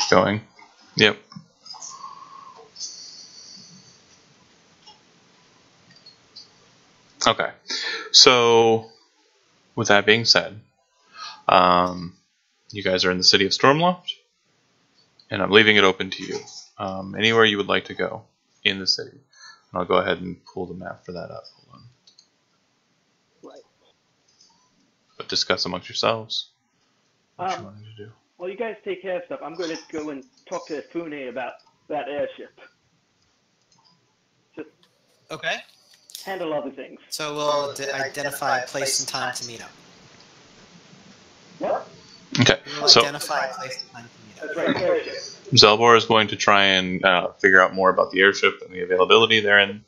going. Yep. Okay. So, with that being said, you guys are in the city of Stormloft, and I'm leaving it open to you. Anywhere you would like to go in the city. And I'll go ahead and pull the map for that up. Hold on. Right. But discuss amongst yourselves what you Um, wanted to do. While you guys take care of stuff, I'm going to go and talk to Fune about that airship. Just Okay. handle other things. So we'll identify a place and time to meet up. What? Okay, We'll so identify a place and time to meet up. That's right, airship. Zelbor is going to try and figure out more about the airship and the availability therein.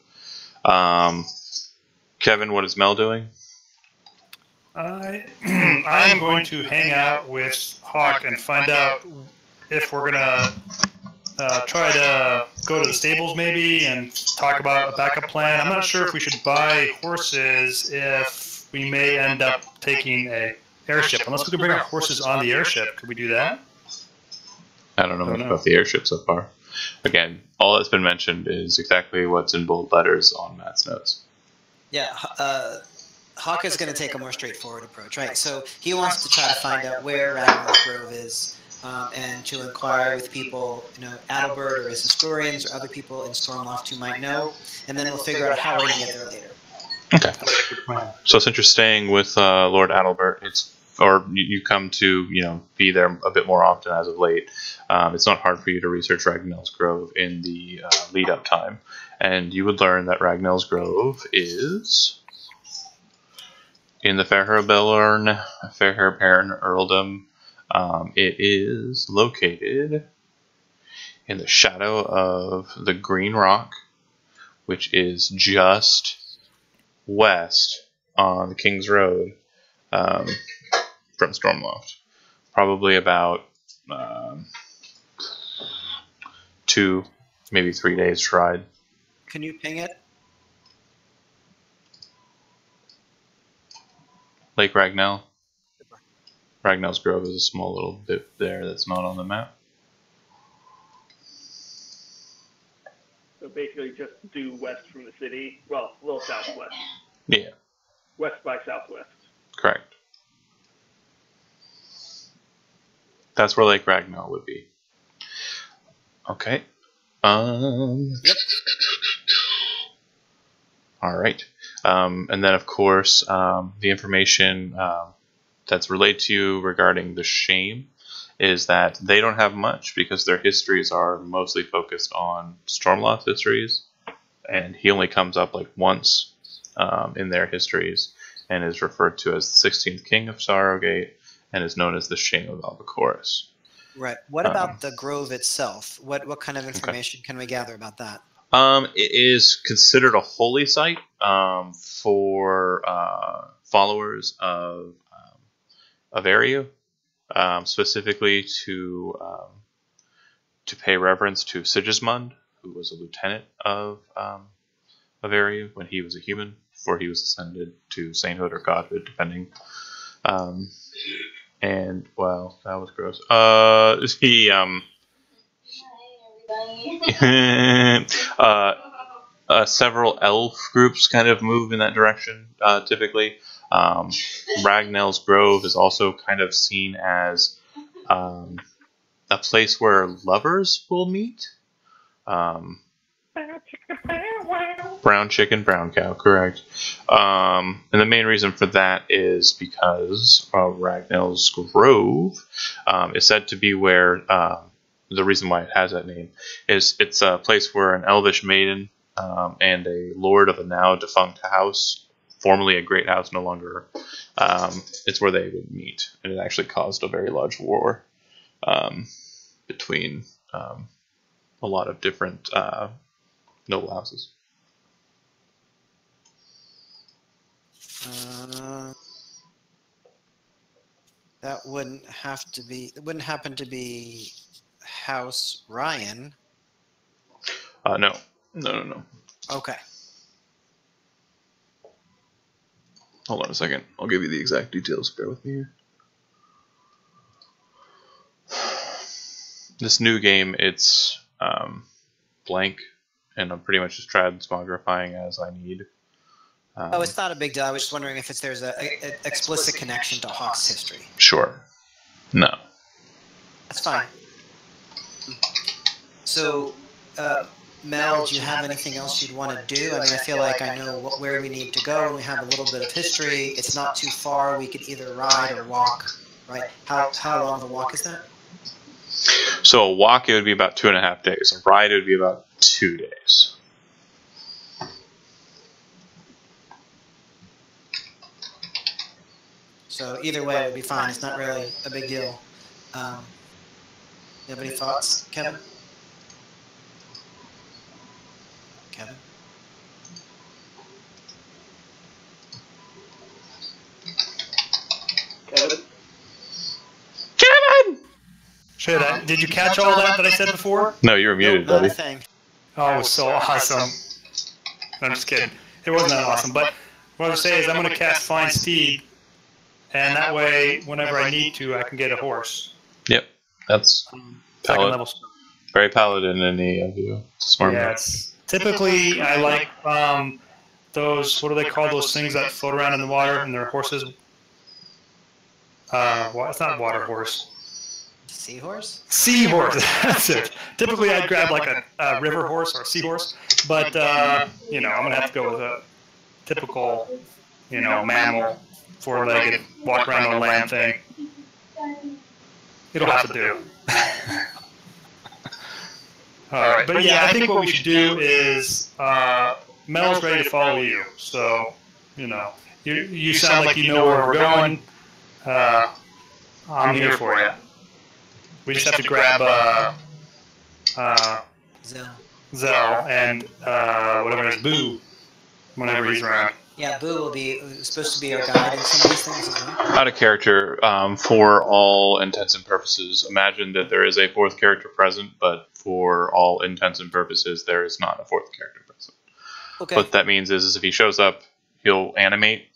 Kevin, what is Mel doing? I'm going to hang out with Hawk and find out if we're gonna try to go to the stables maybe and talk about a backup plan. I'm not sure if we should buy horses if we may end up taking a airship. Unless we can bring our horses on the airship, could we do that? I don't know much about the airship so far. Again, all that's been mentioned is exactly what's in bold letters on Matt's notes. Yeah, Hawk is going to take a more straightforward approach, right? So he wants to try to find out where Ragnar's Grove is, and to inquire with people, Adalbert or his historians or other people in Stormloft who might know, and then we'll figure out how we're going to get there later. Okay. So since you're staying with Lord Adalbert, you come to be there a bit more often as of late. It's not hard for you to research Ragnell's Grove in the lead-up time, and you would learn that Ragnell's Grove is in the Fairhair earldom. It is located in the shadow of the Green Rock, which is just west on the King's Road from Stormloft. Probably about 2, maybe 3 days ride. Can you ping it? Lake Ragnell. Ragnell's Grove is a small little bit there that's not on the map. So basically just due west from the city. Well, a little southwest. Yeah. West by southwest. Correct. That's where Lake Ragnell would be. Okay. Yep. All right. And then, of course, the information that's relayed to you regarding the Shame is that they don't have much because their histories are mostly focused on Stormloft histories, and he only comes up like once in their histories and is referred to as the 16th King of Sorrowgate and is known as the Shame of Albacoris. Right. What about the grove itself? What kind of information can we gather about that? It is considered a holy site for followers of Ariu, specifically to pay reverence to Sigismund, who was a lieutenant of Ariu when he was a human, before he was ascended to sainthood or godhood, depending. And well, that was gross. Several elf groups kind of move in that direction, typically. Ragnell's Grove is also kind of seen as a place where lovers will meet. Brown chicken, brown cow, correct. And the main reason for that is because Ragnell's Grove is said to be where the reason why it has that name is it's a place where an elvish maiden and a lord of a now defunct house, formerly a great house, no longer, it's where they would meet. And it actually caused a very large war between a lot of different noble houses. That wouldn't happen to be House Ryan. No. Okay. Hold on a second. I'll give you the exact details. Bear with me here. This new game, it's blank, and I'm pretty much just transmogrifying as I need. Oh, it's not a big deal. I was just wondering if there's an explicit connection to Hawk's history. Sure. No. That's fine. So, Mel, do you have anything else you'd want to do? I mean, I feel like I know where we need to go, and we have a little bit of history. It's not too far. We could either ride or walk, right? How long of a walk is that? So a walk, it would be about 2.5 days. A ride, it would be about 2 days. So either way, it would be fine. It's not really a big deal. You have any thoughts, Kevin? Kevin? Kevin? Kevin! Did you catch all that I said before? No, you were muted, Not buddy. a thing. Oh, it was so awesome. I'm just kidding. It wasn't that awesome. But what I was saying is I'm going to cast Find Steed, and that way, whenever I need to, I can get a horse. Yep, that's Second level. very paladin in any of you. It's a smart move. Yes. Typically, I like those, what do they call those things that float around in the water and they're horses? It's not water horse. Seahorse? Seahorse, that's it. Typically, I'd grab like a river horse or a seahorse, but, I'm going to have to go with a typical, mammal, four-legged, walk around on land thing. It'll have to do. All right, but yeah, I think what we should do is Mel's ready to follow you. So, you sound like you know where we're going. I'm here for you. We just have to grab Zell and whatever it is, Boo, whenever he's around. Yeah, Boo will be supposed to be our guide in some of these things as well. Out of character, for all intents and purposes, imagine that there is a fourth character present, but for all intents and purposes, there is not a fourth character present. Okay. What that means is if he shows up, he'll animate,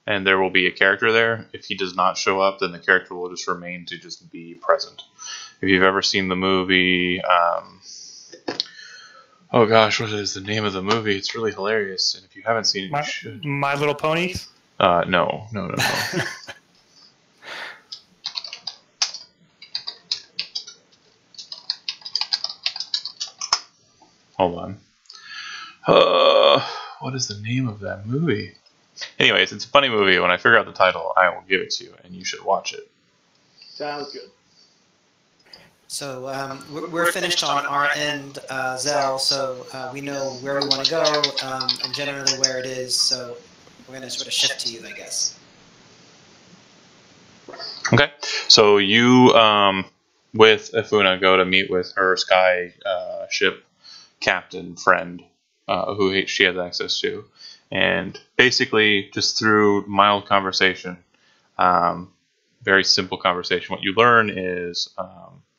and there will be a character there. If he does not show up, then the character will just remain to just be present. If you've ever seen the movie, oh gosh, what is the name of the movie? It's really hilarious, and if you haven't seen it, you should. My Little Ponies? No. Hold on. What is the name of that movie? Anyways, it's a funny movie. When I figure out the title, I will give it to you, and you should watch it. Sounds good. So we're finished on our end, Zell, so we know where we want to go and generally where it is, so we're going to sort of shift to you, I guess. Okay, so you, with Ifuna, go to meet with her sky ship captain friend, who she has access to, and basically just through mild conversation, very simple conversation, what you learn is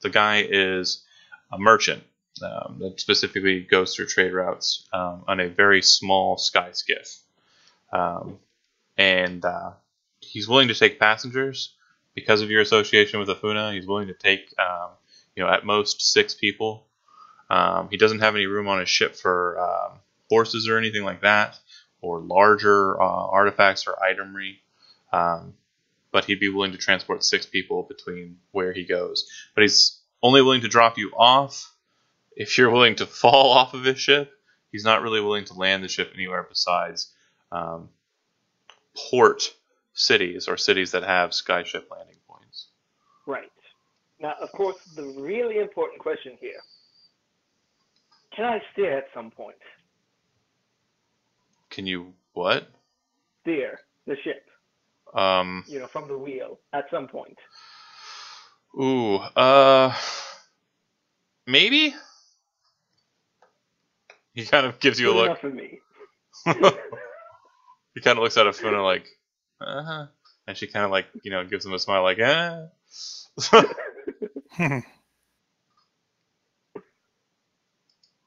the guy is a merchant that specifically goes through trade routes on a very small sky skiff, and he's willing to take passengers. Because of your association with Ifuna, he's willing to take, at most 6 people. He doesn't have any room on his ship for horses or anything like that, or larger artifacts or itemry. But he'd be willing to transport 6 people between where he goes. But he's only willing to drop you off if you're willing to fall off of his ship. He's not really willing to land the ship anywhere besides port cities or cities that have skyship landing points. Right. Now, of course, the really important question here. Can I steer at some point? Can you what? Steer the ship. From the wheel at some point. Ooh, maybe? He kind of gives you a look. Enough for me. He kind of looks at Ifuna like, uh-huh. And she kind of like, gives him a smile like,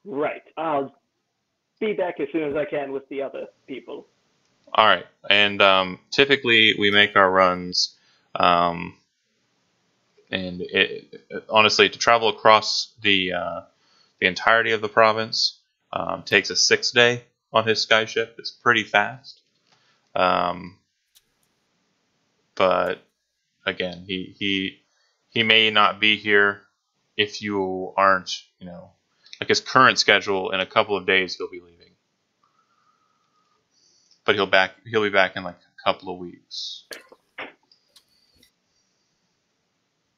Right. I'll be back as soon as I can with the other people. All right. And typically we make our runs and honestly, to travel across the entirety of the province takes a 6-day on his skyship. It's pretty fast, but again, he may not be here if you aren't, like his current schedule. In a couple of days, he'll be leaving, but he'll be back in like a couple of weeks.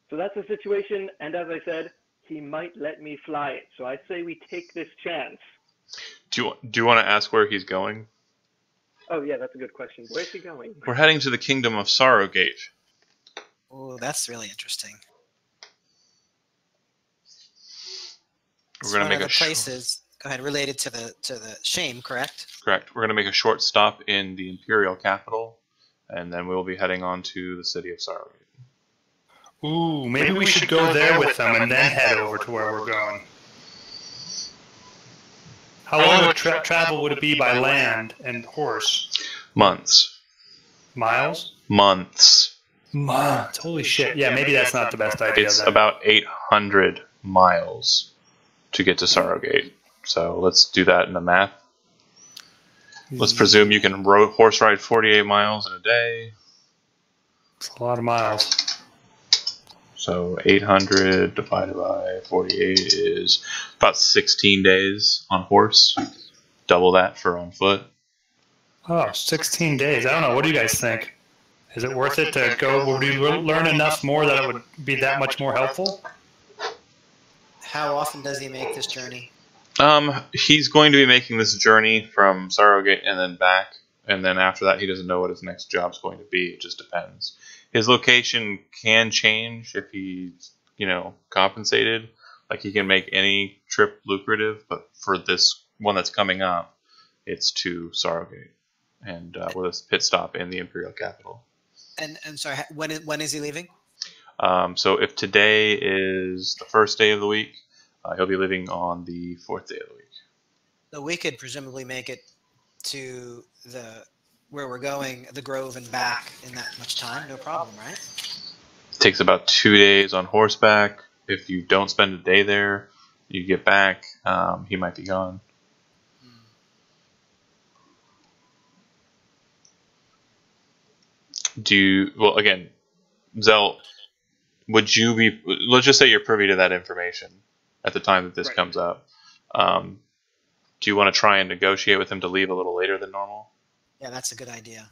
So that's the situation, and as I said, he might let me fly it. So I say we take this chance. Do you want to ask where he's going? Oh yeah, that's a good question. Where's he going? We're heading to the kingdom of Sorrowgate. Oh, that's really interesting. We're going to make one of the places. Go ahead. Related to the shame, correct? Correct. We're going to make a short stop in the imperial capital, and then we'll be heading on to the city of Sorrowgate. Ooh, maybe we should go there with them and then head over to where we're going. How long of travel would it be by land and horse? Months. Miles? Months. Months. Holy shit. Yeah, maybe that's not the best idea. It's then. about 800 miles to get to Sorrowgate. So let's do that in the math. Let's presume you can horse ride 48 miles in a day. It's a lot of miles. So 800 divided by 48 is about 16 days on horse. Double that for on foot. Oh, 16 days. I don't know. What do you guys think? Is it worth it to go? Would we learn enough more that it would be that much more helpful? How often does he make this journey? He's going to be making this journey from Sorrowgate and then back. And then after that, he doesn't know what his next job's going to be. It just depends. His location can change if he's, compensated. Like he can make any trip lucrative, but for this one that's coming up, it's to Sorrowgate, and with a pit stop in the imperial capital. And sorry, when is he leaving? So if today is the first day of the week, he'll be leaving on the 4th day of the week. So we could presumably make it to where we're going, the Grove and back in that much time, no problem, right? It takes about 2 days on horseback. If you don't spend a day there, you get back, he might be gone. Again, Zell, would you be, let's just say you're privy to that information at the time that this comes up. Do you want to try and negotiate with him to leave a little later than normal? Yeah, that's a good idea.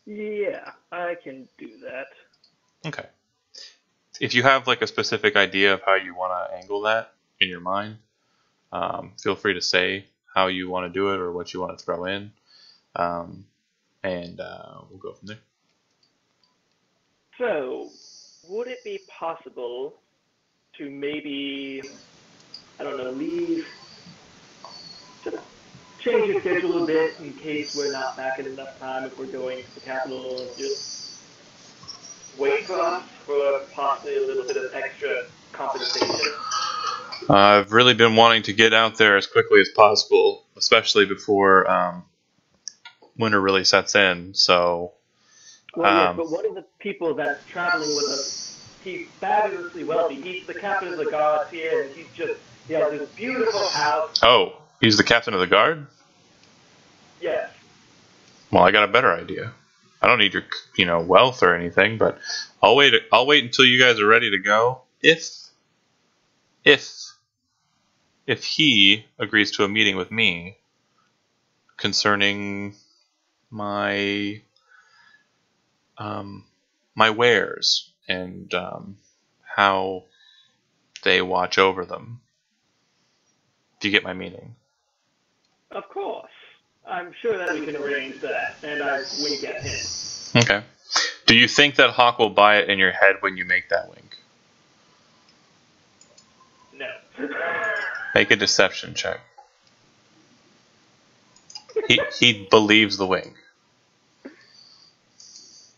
Yeah, I can do that. Okay. If you have like a specific idea of how you want to angle that in your mind, feel free to say how you want to do it or what you want to throw in, and we'll go from there. So, would it be possible to maybe, I don't know, change the schedule a bit in case we're not back in enough time if we're going to the capital, and just wait for us for possibly a little bit of extra compensation? I've really been wanting to get out there as quickly as possible, especially before winter really sets in. So, well, yes, but one of the people that's traveling with us, he's fabulously wealthy. He's the captain of the guards here, and he has this beautiful house. Oh, he's the captain of the guard? Yes. Well, I got a better idea. I don't need your, wealth or anything, but I'll wait until you guys are ready to go. If he agrees to a meeting with me concerning my my wares and how they watch over them. Do you get my meaning? Of course. I'm sure that we can arrange that, and I wink at him. Okay. Do you think that Hawk will buy it in your head when you make that wink? No. Make a deception check. He believes the wink.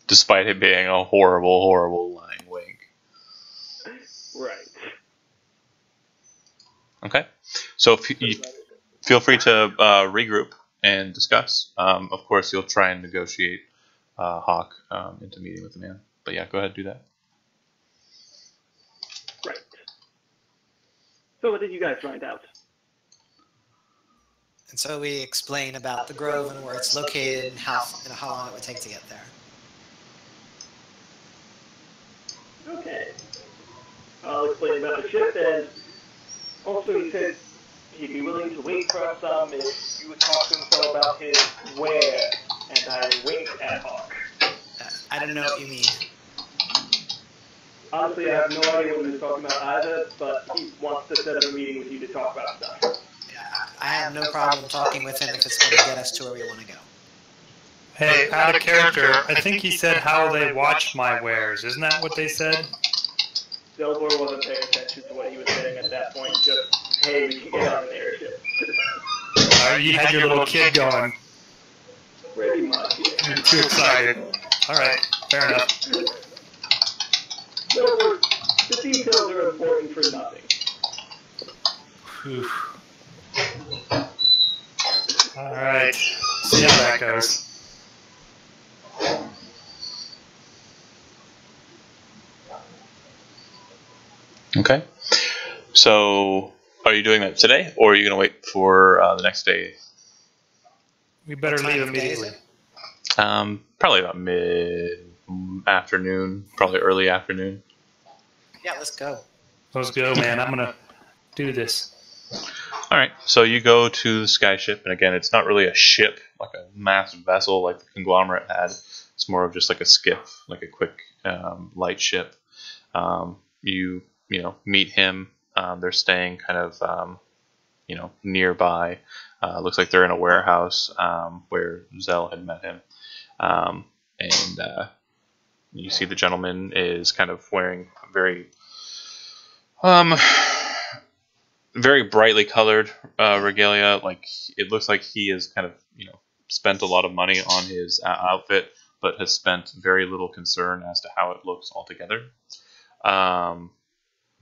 Despite it being a horrible, horrible lying wink. Right. Okay. So feel free to regroup and discuss. Of course, you'll try and negotiate Hawk into meeting with the man. But yeah, go ahead and do that. So what did you guys find out? And so we explain about the Grove and where it's located and how long it would take to get there. Okay. I'll explain about the ship, and also he said he'd be willing to wait for some if you would talk to him some about his where, and I winked at Hawk. I don't know what you mean. Honestly, I have no idea what he was talking about either, but he wants to set up a meeting with you to talk about stuff. I have no problem talking with him if it's going to get us to where we want to go. Hey, out of character, I think he said how they watch my wares. Isn't that what they said? Zelbor wasn't paying attention to what he was saying at that point, just, hey, we can get on an airship. You had your little kid going. Pretty much, yeah. You're too excited. Alright, fair enough. Zelbor, the details are important for nothing. Whew. Alright, see how that goes. Okay. So, are you doing that today, or are you going to wait for the next day? We better leave immediately. Probably about mid-afternoon, probably early afternoon. Yeah, let's go. Let's go, man. I'm going to do this. All right. So you go to the skyship, and again, it's not really a ship, like a massive vessel like the conglomerate had. It's more of just like a skiff, like a quick light ship. You meet him. They're staying kind of nearby. Looks like they're in a warehouse where Zell had met him, and you see the gentleman is kind of wearing very brightly colored regalia. Like it looks like he has kind of spent a lot of money on his outfit, but has spent very little concern as to how it looks altogether.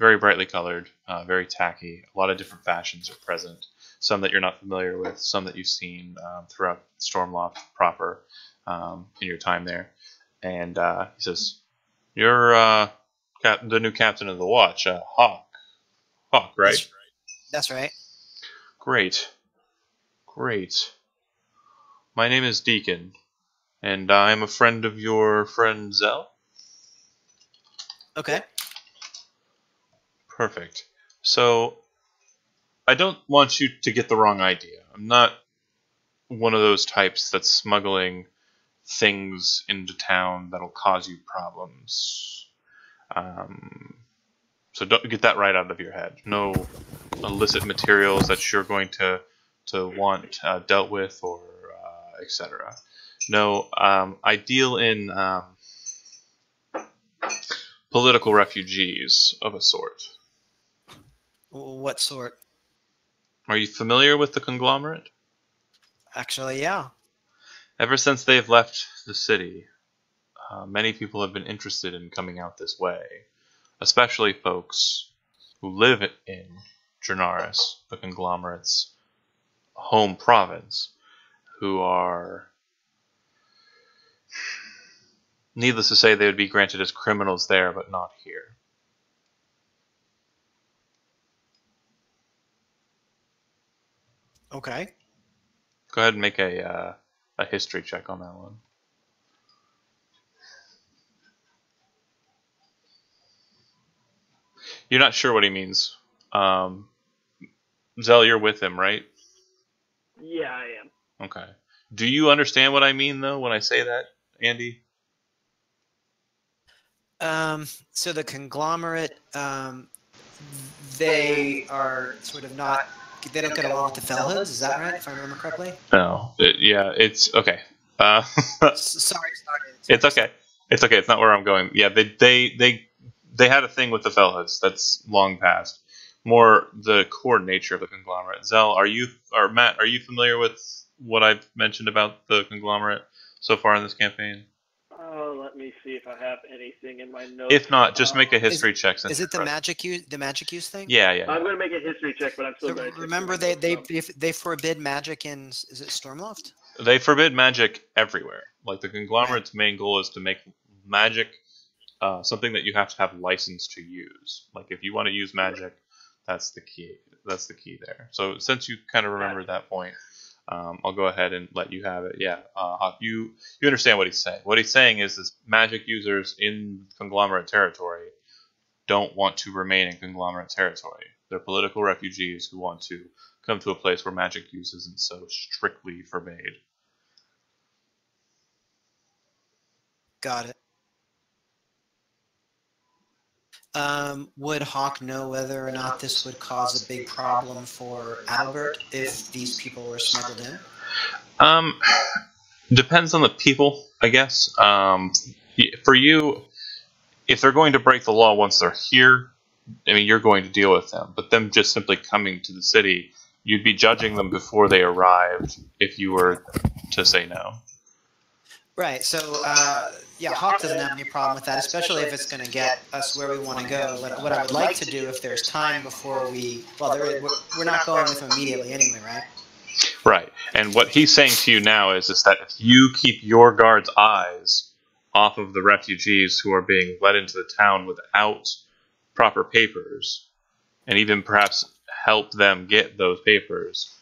Very brightly colored, very tacky. A lot of different fashions are present. Some that you're not familiar with, some that you've seen throughout Stormloft proper in your time there. And he says, "You're the new captain of the watch, Hawk. Hawk, right?" That's right. Great. My name is Deacon, and I'm a friend of your friend Zell. Okay. Perfect. So, I don't want you to get the wrong idea. I'm not one of those types that's smuggling things into town that'll cause you problems. So don't get that right out of your head. No illicit materials that you're going to want dealt with or etc. No, I deal in political refugees of a sort. What sort? Are you familiar with the conglomerate? Actually, yeah. Ever since they've left the city, many people have been interested in coming out this way, especially folks who live in Jernaris, the conglomerate's home province, who are, needless to say, they would be granted as criminals there, but not here. Okay. Go ahead and make a history check on that one. You're not sure what he means. Zell, you're with him, right? Yeah, I am. Okay. Do you understand what I mean, though, when I say that, Andy? So the conglomerate, they are sort of not. They don't get along with the Fellhoods. Is that right? If I remember correctly. No. It's okay. Sorry. It's okay. It's okay. It's not where I'm going. Yeah, they had a thing with the Fellhoods that's long past. More the core nature of the conglomerate. Zell, Matt, are you familiar with what I've mentioned about the conglomerate so far in this campaign? Let me see if I have anything in my notes. If not, just make a history check. Is it the magic use thing? Yeah. I'm going to make a history check, but I'm still going to. Remember, they forbid magic in, is it Stormloft? They forbid magic everywhere. Like the conglomerate's main goal is to make magic something that you have to have license to use. Like if you want to use magic, That's the key. That's the key there. So since you kind of remembered that point, I'll go ahead and let you have it. Yeah, Hawk, you understand what he's saying. What he's saying is magic users in conglomerate territory don't want to remain in conglomerate territory. They're political refugees who want to come to a place where magic use isn't so strictly forbade. Got it. Would Hawk know whether or not this would cause a big problem for Adalbert if these people were smuggled in? Depends on the people, I guess. For you, if they're going to break the law once they're here, I mean, you're going to deal with them. But them just simply coming to the city, you'd be judging them before they arrived if you were to say no. Right. So, yeah, Hawk doesn't have any problem with that, especially if it's going to get us where we want to go. What I would like to do, if there's time before we're not going with them immediately anyway, right? Right. And what he's saying to you now is that if you keep your guards' eyes off of the refugees who are being led into the town without proper papers, and even perhaps help them get those papers,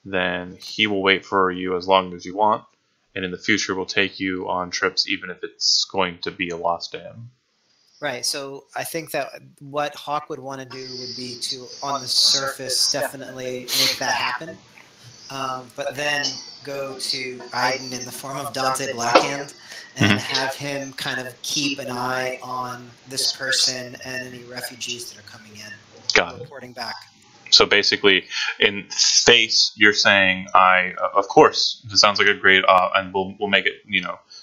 then he will wait for you as long as you want, and in the future will take you on trips even if it's going to be a loss to him. Right, so I think that what Hawk would want to do would be to, on the surface, definitely make that happen, but then go to Aiden in the form of Dante Blackhand and have him kind of keep an eye on this person and any refugees that are coming in, reporting back. So basically, in face, you're saying, of course, this sounds like a great, and we'll make it,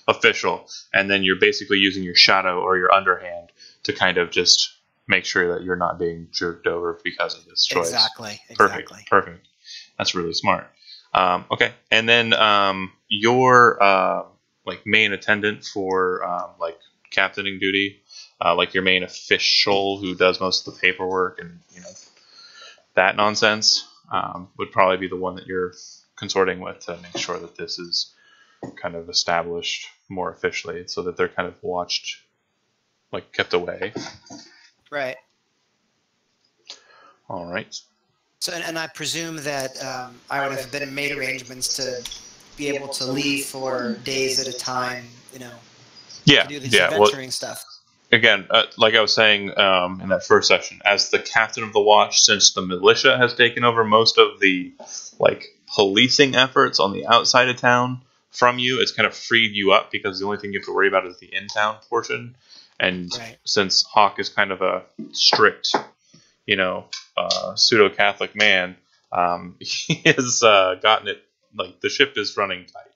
official. And then you're basically using your shadow or your underhand to kind of just make sure that you're not being jerked over because of this choice. Exactly. Perfect. That's really smart. Okay. And then your main attendant for captaining duty, your main official who does most of the paperwork and that nonsense, would probably be the one that you're consorting with to make sure that this is kind of established more officially, so that they're kind of watched, kept away. Right. All right. So, and I presume that I would have made arrangements to be able to leave for days at a time, to do these adventuring stuff. Again, like I was saying in that first session, as the captain of the watch, since the militia has taken over most of the policing efforts on the outside of town from you, it's kind of freed you up because the only thing you have to worry about is the in-town portion. And since Hawk is kind of a strict, pseudo-Catholic man, he has gotten it, the ship is running tight.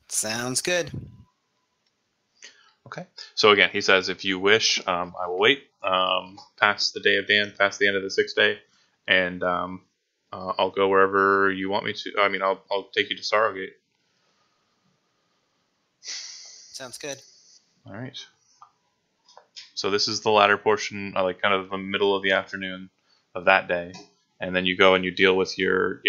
Sounds good. Okay. So again, he says, if you wish, I will wait past the day of Dan, past the end of the 6th day, and I'll go wherever you want me to. I mean, I'll take you to Sorrowgate. Sounds good. All right. So this is the latter portion, kind of the middle of the afternoon of that day, and then you go and you deal with your,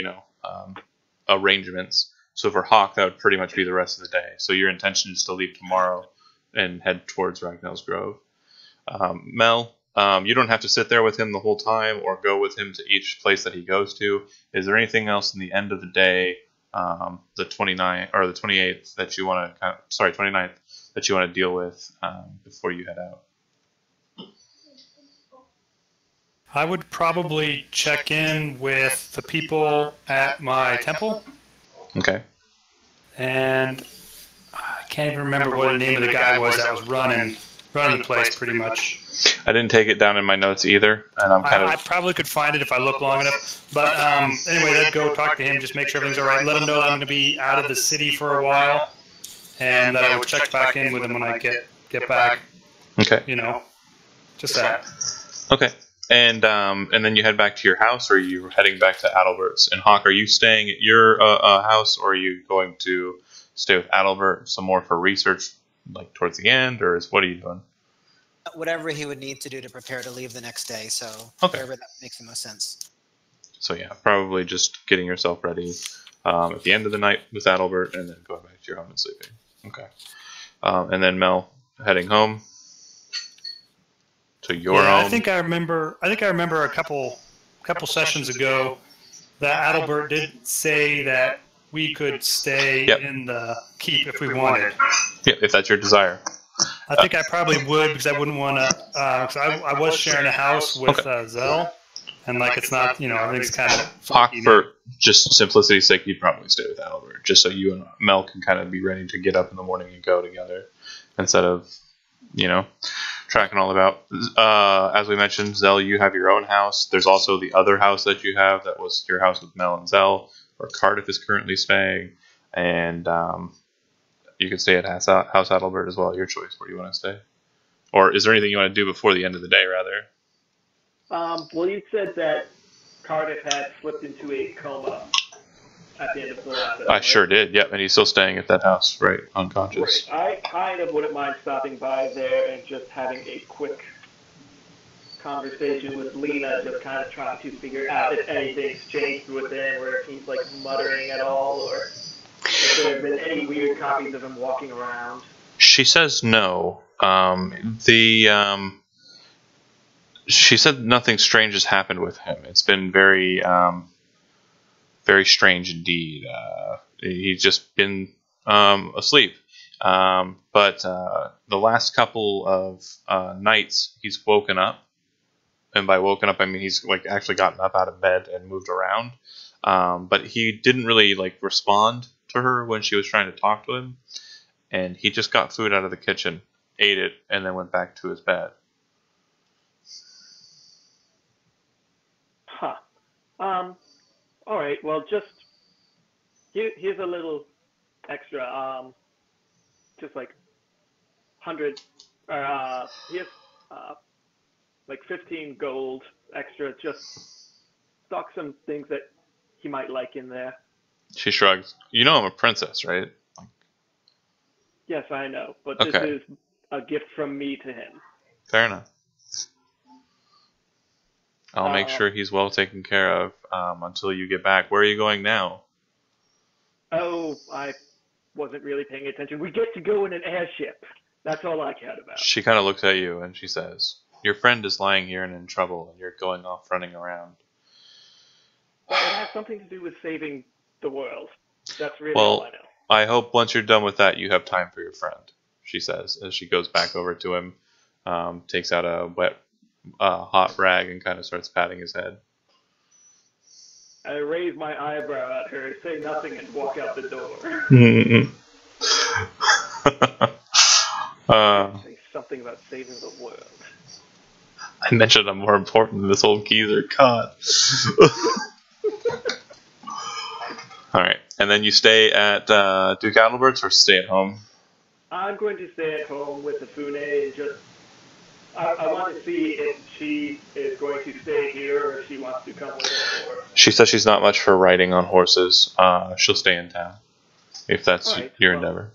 arrangements. So for Hawk, that would pretty much be the rest of the day. So your intention is to leave tomorrow and head towards Ragnell's Grove. Mel, you don't have to sit there with him the whole time or go with him to each place that he goes to. Is there anything else in the end of the day, the 29th or the 28th that you want to, 29th that you want to deal with before you head out? I would probably check in with the people at my temple. Okay. And I can't even remember what the name of the guy was that was running the place pretty much. I didn't take it down in my notes either, and I probably could find it if I look long enough. But anyway, I'd go talk to him, just make sure everything's all right. Let him know that I'm going to be out of the city for a while, and that I will check back in with him when I get back. Okay. Just that. Okay. And then you head back to your house, or are you heading back to Adalbert's? And Hawk, are you staying at your house, or are you going to stay with Adalbert some more for research, towards the end, or what are you doing? Whatever he would need to do to prepare to leave the next day. So whatever that makes the most sense. So yeah, probably just getting yourself ready at the end of the night with Adalbert, and then going back to your home and sleeping. Okay. And then Mel heading home. to your home? I think I remember a couple sessions ago that Adalbert did say that we could stay in the keep if we wanted. Yeah, if that's your desire. I think I probably would, because I wouldn't want to. Because I was sharing a house with Zell, and like it's not, everything's kind of. Hawk, for just simplicity's sake, you'd probably stay with Adalbert, just so you and Mel can kind of be ready to get up in the morning and go together, instead of, tracking all about. As we mentioned, Zell, you have your own house. There's also the other house that you have that was your house with Mel and Zell, where Cardiff is currently staying, and you can stay at House Adalbert as well. Your choice where you want to stay. Or is there anything you want to do before the end of the day, rather? Well, you said that Cardiff had slipped into a coma at the end of the last episode. I sure did, yep, and he's still staying at that house, right, unconscious. Right. I kind of wouldn't mind stopping by there and just having a quick conversation with Lena, just kind of trying to figure out if anything's changed within, or if he's like muttering at all, or if there have been any weird copies of him walking around. She says no. She said nothing strange has happened with him. It's been very, very strange indeed. He's just been asleep. But the last couple of nights, he's woken up. And by woken up, I mean he's like actually gotten up out of bed and moved around. But he didn't really like respond to her when she was trying to talk to him. And he just got food out of the kitchen, ate it, and then went back to his bed. Huh. All right. Well, just here's a little extra. Just like 100. Here's like 15 gold extra. Just stock some things that he might like in there. She shrugs. You know I'm a princess, right? Yes, I know, but this is a gift from me to him. Fair enough. I'll make sure he's well taken care of until you get back. Where are you going now? Oh, I wasn't really paying attention. We get to go in an airship. That's all I cared about. She kind of looks at you and she says, "Your friend is lying here and in trouble, and you're going off running around." Well, it has something to do with saving the world. That's really all I know. I hope once you're done with that, you have time for your friend, she says, as she goes back over to him, takes out a wet, hot rag and kind of starts patting his head. I raise my eyebrow at her, say nothing, and walk out the door. Say something about saving the world. I mentioned I'm more important than this old geezer. God. Alright, and then you stay at Duke Adalbert's or stay at home? I'm going to stay at home with Afune and just... I want to see if she is going to stay here or if she wants to come with us. She says she's not much for riding on horses. She'll stay in town, if that's your endeavor.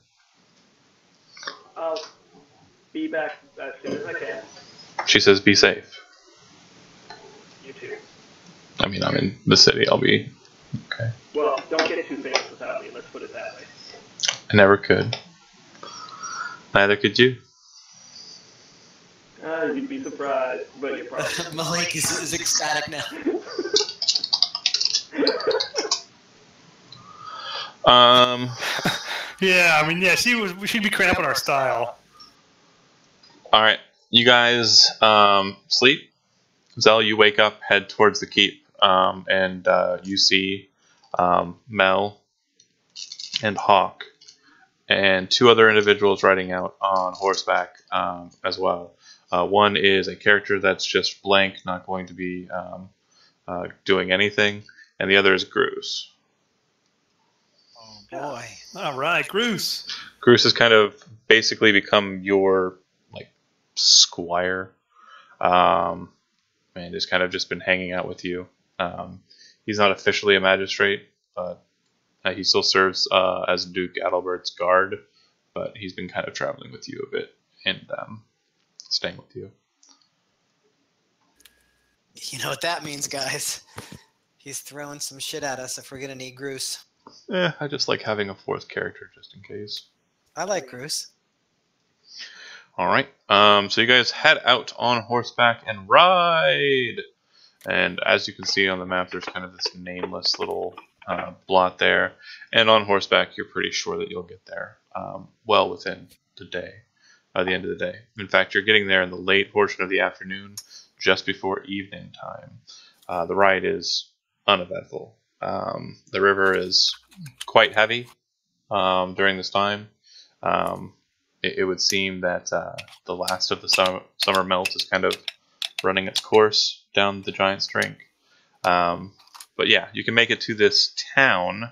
I'll be back as soon as I can. She says be safe. You too. I mean, I'm in the city. I'll be... Okay. Well, don't get too famous without me, let's put it that way. I never could. Neither could you. You'd be surprised, but you're probably... Malik is ecstatic now. Yeah, I mean, yeah, she'd be cramping our style. Alright, you guys sleep. Zell, you wake up, head towards the keep, and you see Mel and Hawk and two other individuals riding out on horseback as well. One is a character that's just blank, not going to be doing anything, and the other is Groose. Oh boy! All right, Groose. Groose has kind of basically become your squire, and has kind of just been hanging out with you. He's not officially a magistrate, but he still serves as Duke Adalbert's guard. But he's been kind of traveling with you a bit and staying with you. You know what that means, guys. He's throwing some shit at us if we're gonna need Groose. I just like having a fourth character just in case. I like Groose. All right. So you guys head out on horseback and ride. And as you can see on the map, there's kind of this nameless little blot there. And on horseback, you're pretty sure that you'll get there well within the day, the end of the day. In fact, you're getting there in the late portion of the afternoon, just before evening time. The ride is uneventful. The river is quite heavy during this time. It would seem that the last of the summer melt is kind of running its course down the Giant's Drink. But yeah, you can make it to this town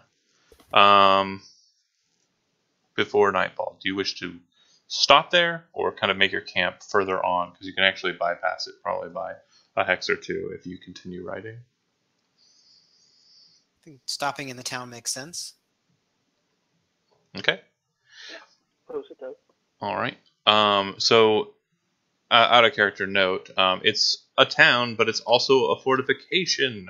before nightfall. Do you wish to stop there or kind of make your camp further on? Because you can actually bypass it probably by a hex or two if you continue riding. I think stopping in the town makes sense. Okay. Close it does. All right. So, out of character note, it's a town, but it's also a fortification.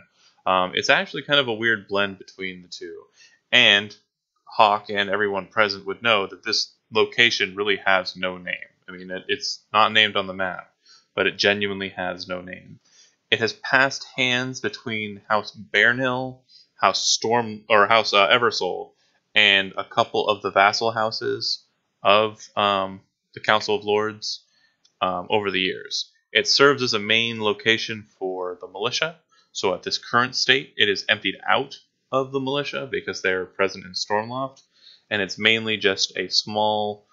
It's actually kind of a weird blend between the two. And Hawk and everyone present would know that this location really has no name. I mean, it's not named on the map, but it genuinely has no name. It has passed hands between House Bairnhill, House Eversoul, and a couple of the vassal houses of the Council of Lords over the years. It serves as a main location for the militia. So at this current state, it is emptied out of the militia because they're present in Stormloft, and it's mainly just a small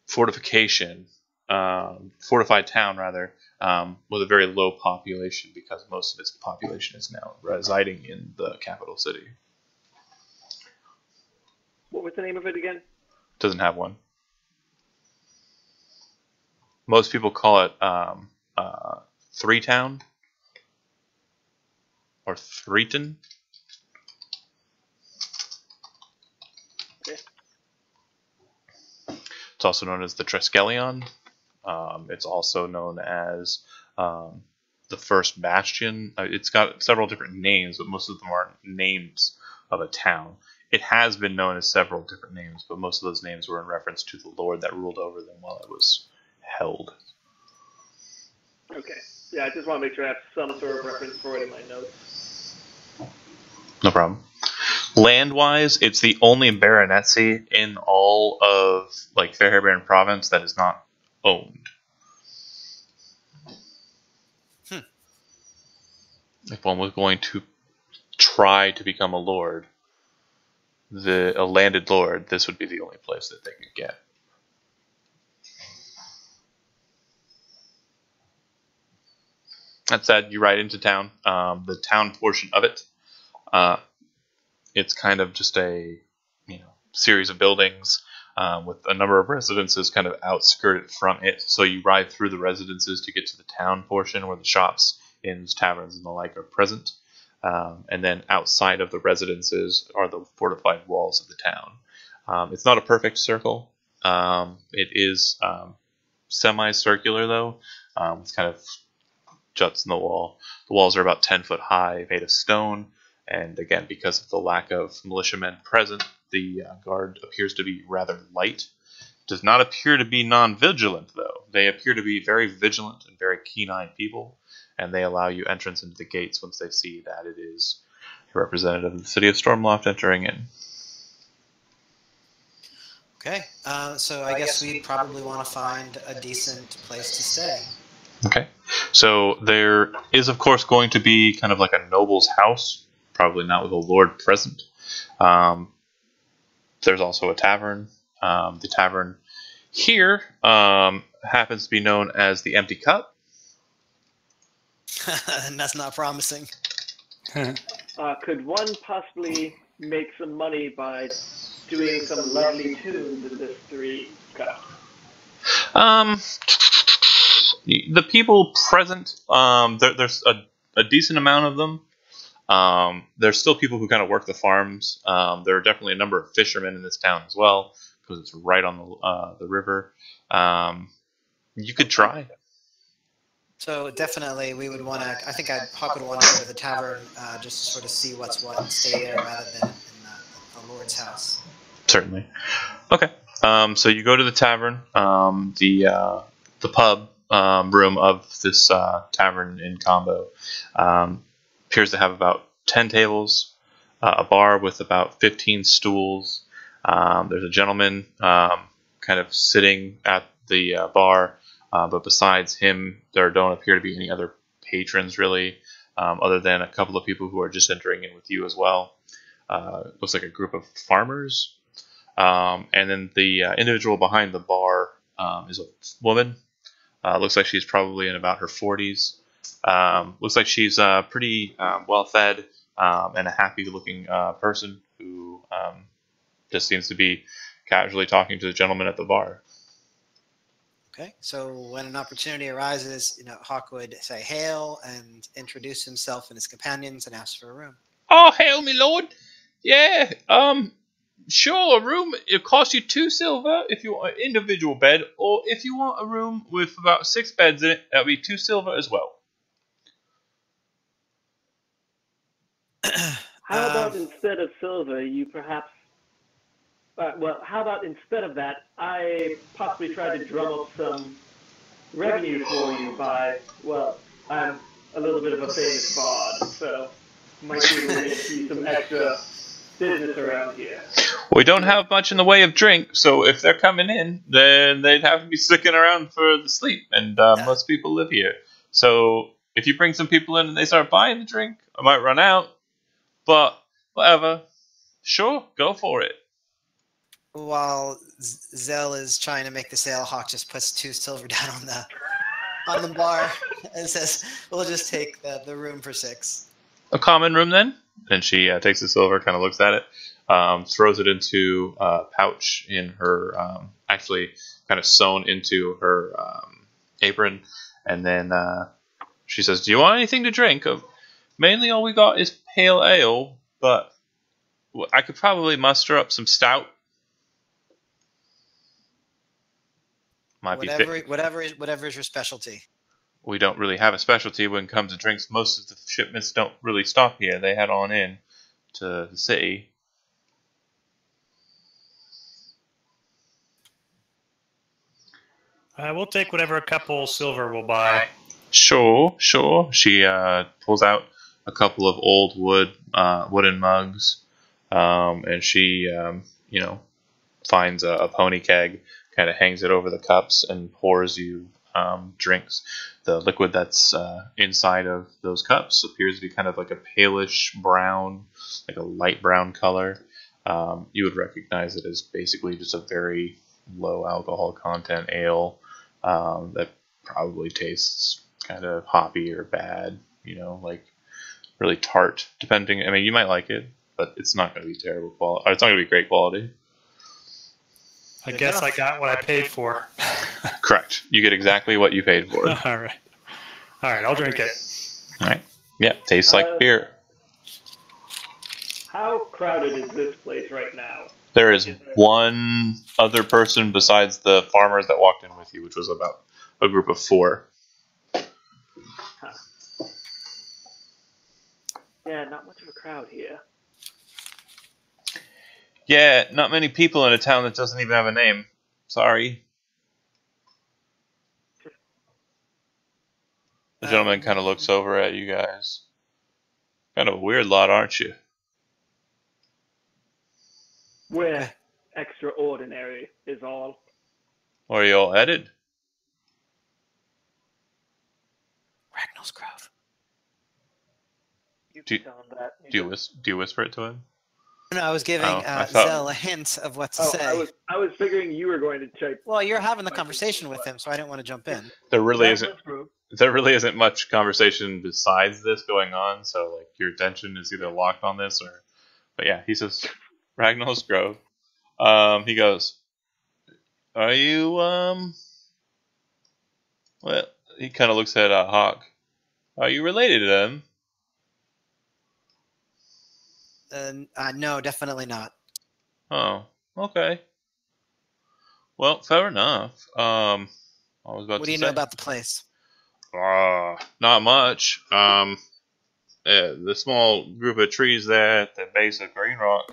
fortified town rather, with a very low population because most of its population is now residing in the capital city. What was the name of it again? Doesn't have one. Most people call it Three Town or Threeton. Okay. It's also known as the Triskelion. It's also known as the First Bastion. It's got several different names, but most of them aren't names of a town. It has been known as several different names, but most of those names were in reference to the lord that ruled over them while it was held. Okay. Yeah, I just want to make sure I have some sort of reference for it in my notes. No problem. Land-wise, it's the only baronetcy in all of Fairhaven province that is not owned. If one was going to try to become a lord, a landed lord, this would be the only place that they could get. That said, you ride into town. The town portion of it, it's kind of just a series of buildings with a number of residences kind of outskirted from it. So you ride through the residences to get to the town portion where the shops, inns, taverns, and the like are present. And then outside of the residences are the fortified walls of the town. It's not a perfect circle. It is semicircular, though. It's kind of juts in the wall. The walls are about 10 foot high, made of stone. And again, because of the lack of militiamen present, the guard appears to be rather light. Does not appear to be non-vigilant, though. They appear to be very vigilant and very keen-eyed people, and they allow you entrance into the gates once they see that it is a representative of the city of Stormloft entering in. Okay, so I guess we probably want to find a decent place to stay. Okay, so there is, of course, going to be kind of like a noble's house, probably not with a lord present. There's also a tavern. The tavern here happens to be known as the Empty Cup. And that's not promising. Could one possibly make some money by doing some lovely tunes in this 3 cup? The people present, there's a decent amount of them. There's still people who kind of work the farms. There are definitely a number of fishermen in this town as well, because it's right on the river. You could try. So definitely we would want to, I think Hawk would want to go to the tavern just to sort of see what's what and stay there rather than in the lord's house. Certainly. Okay. So you go to the tavern, the pub room of this tavern in Combo. Appears to have about 10 tables, a bar with about 15 stools. There's a gentleman kind of sitting at the bar, but besides him, there don't appear to be any other patrons really, other than a couple of people who are just entering in with you as well. Looks like a group of farmers. And then the individual behind the bar is a woman. Looks like she's probably in about her 40s. Looks like she's pretty well fed and a happy looking person who just seems to be casually talking to the gentleman at the bar. Okay, so when an opportunity arises, Hawk would say hail and introduce himself and his companions and ask for a room. Oh, hail, me lord. Yeah, sure, a room, it costs you 2 silver if you want an individual bed, or if you want a room with about 6 beds in it, that'll be 2 silver as well. How about instead of silver, you perhaps... how about instead of that, I possibly try to drum up some revenue for you by, I'm a little bit of a famous bard, so might be able to get you some extra business around here. We don't have much in the way of drink, so if they're coming in, then they'd have to be sticking around for the sleep, and most people live here. So if you bring some people in and they start buying the drink, I might run out, but whatever. Sure, go for it. While Zell is trying to make the sale, Hawk just puts 2 silver down on the bar and says, "We'll just take the room for 6." A common room then? And she takes the silver, kind of looks at it, throws it into a pouch in her, actually kind of sewn into her apron, and then she says, "Do you want anything to drink? Mainly all we got is pale ale, but I could probably muster up some stout." Whatever is your specialty. We don't really have a specialty when it comes to drinks. Most of the shipments don't really stop here. They head on in to the city. We'll take whatever a couple silver will buy. Sure. She pulls out a couple of old wooden mugs, and she, finds a pony keg, kind of hangs it over the cups, and pours you drinks. The liquid that's inside of those cups appears to be kind of like a palish brown, like a light brown color. You would recognize it as basically just a very low alcohol content ale that probably tastes kind of hoppy or bad, like really tart, depending. I mean, you might like it, but it's not going to be terrible quality. Or it's not going to be great quality. I guess I got what I paid for. Correct. You get exactly what you paid for. All right, I'll drink it. All right. Yeah, tastes like beer. How crowded is this place right now? There is one other person besides the farmers that walked in with you, which was about a group of 4. Huh. Yeah, not much of a crowd here. Yeah, not many people in a town that doesn't even have a name. Sorry. The gentleman kind of looks over at you guys. Kind of a weird lot, aren't you? We're extraordinary, is all. Where are you all headed? Ragnall's Grove. You Do can tell him that. you whisper it to him? No, I was giving I thought- Zell a hint of what to say. I was figuring you were going to check. Well, you're having the conversation with him, so I didn't want to jump in. There really isn't much conversation besides this going on, so like your attention is either locked on this or. But yeah, he says, Ragnall's Grove. He goes, "Are you Well, he kind of looks at Hawk. Are you related to them?" No, definitely not. Oh, okay. Well, fair enough. I was about What to do you say. know about the place? Not much. The small group of trees there at the base of Green Rock,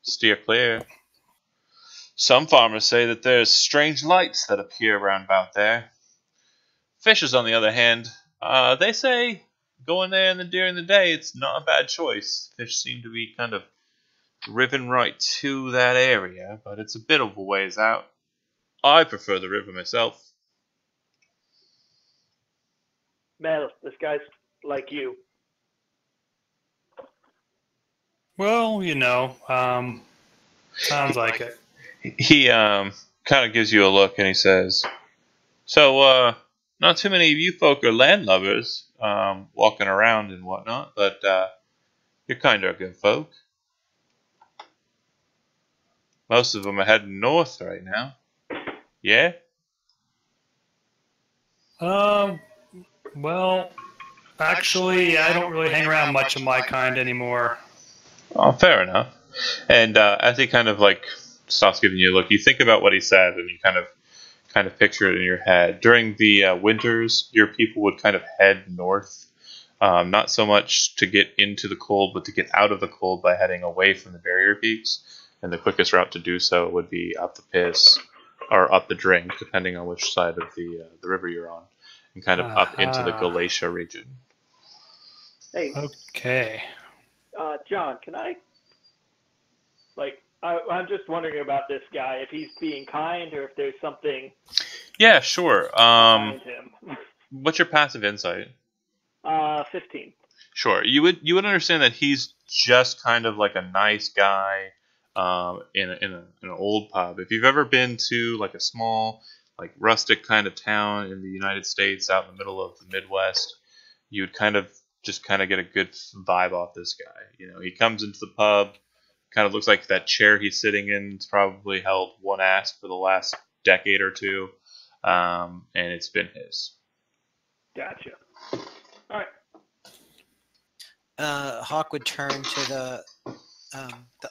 steer clear. Some farmers say that there's strange lights that appear around about there. Fishers, on the other hand, they say going there during the day, it's not a bad choice. Fish seem to be kind of driven right to that area, but it's a bit of a ways out. I prefer the river myself. Mel, this guy's like you. Well, sounds like it. He kind of gives you a look and he says, "So, not too many of you folk are landlubbers, walking around and whatnot, but you're kind of good folk. Most of them are heading north right now. Yeah? Well, actually, I don't really hang around much of my kind anymore. Oh, fair enough." And as he kind of like stops giving you a look, you think about what he said and you kind of picture it in your head. During the winters, your people would kind of head north, not so much to get into the cold, but to get out of the cold by heading away from the barrier peaks. And the quickest route to do so would be up the Piss or up the Drink, depending on which side of the river you're on, and kind of up into the Galatia region. Hey. Okay. John, can I? I'm just wondering about this guy. If he's being kind, or if there's something. Yeah, sure. Behind him. What's your passive insight? 15. Sure. You would understand that he's just kind of like a nice guy. In an old pub. If you've ever been to like a small, like rustic kind of town in the United States, out in the middle of the Midwest, you'd kind of get a good vibe off this guy. He comes into the pub, kind of looks like that chair he's sitting in. It's probably held one ass for the last decade or two, and it's been his. Gotcha. All right. Hawk would turn to the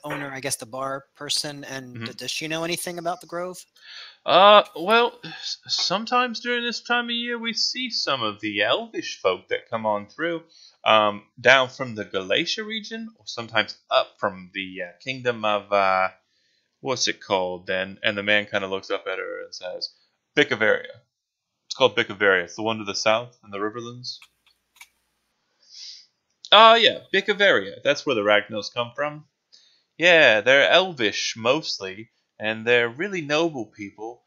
owner, I guess the bar person, and does she know anything about the Grove? Well, sometimes during this time of year we see some of the elvish folk that come on through, down from the Galatia region, or sometimes up from the kingdom of, what's it called then? And the man kind of looks up at her and says, Bicavaria. It's called Bicavaria. It's the one to the south in the Riverlands. Yeah, Bicavaria. That's where the Ragnars come from. Yeah, they're elvish mostly, and they're really noble people.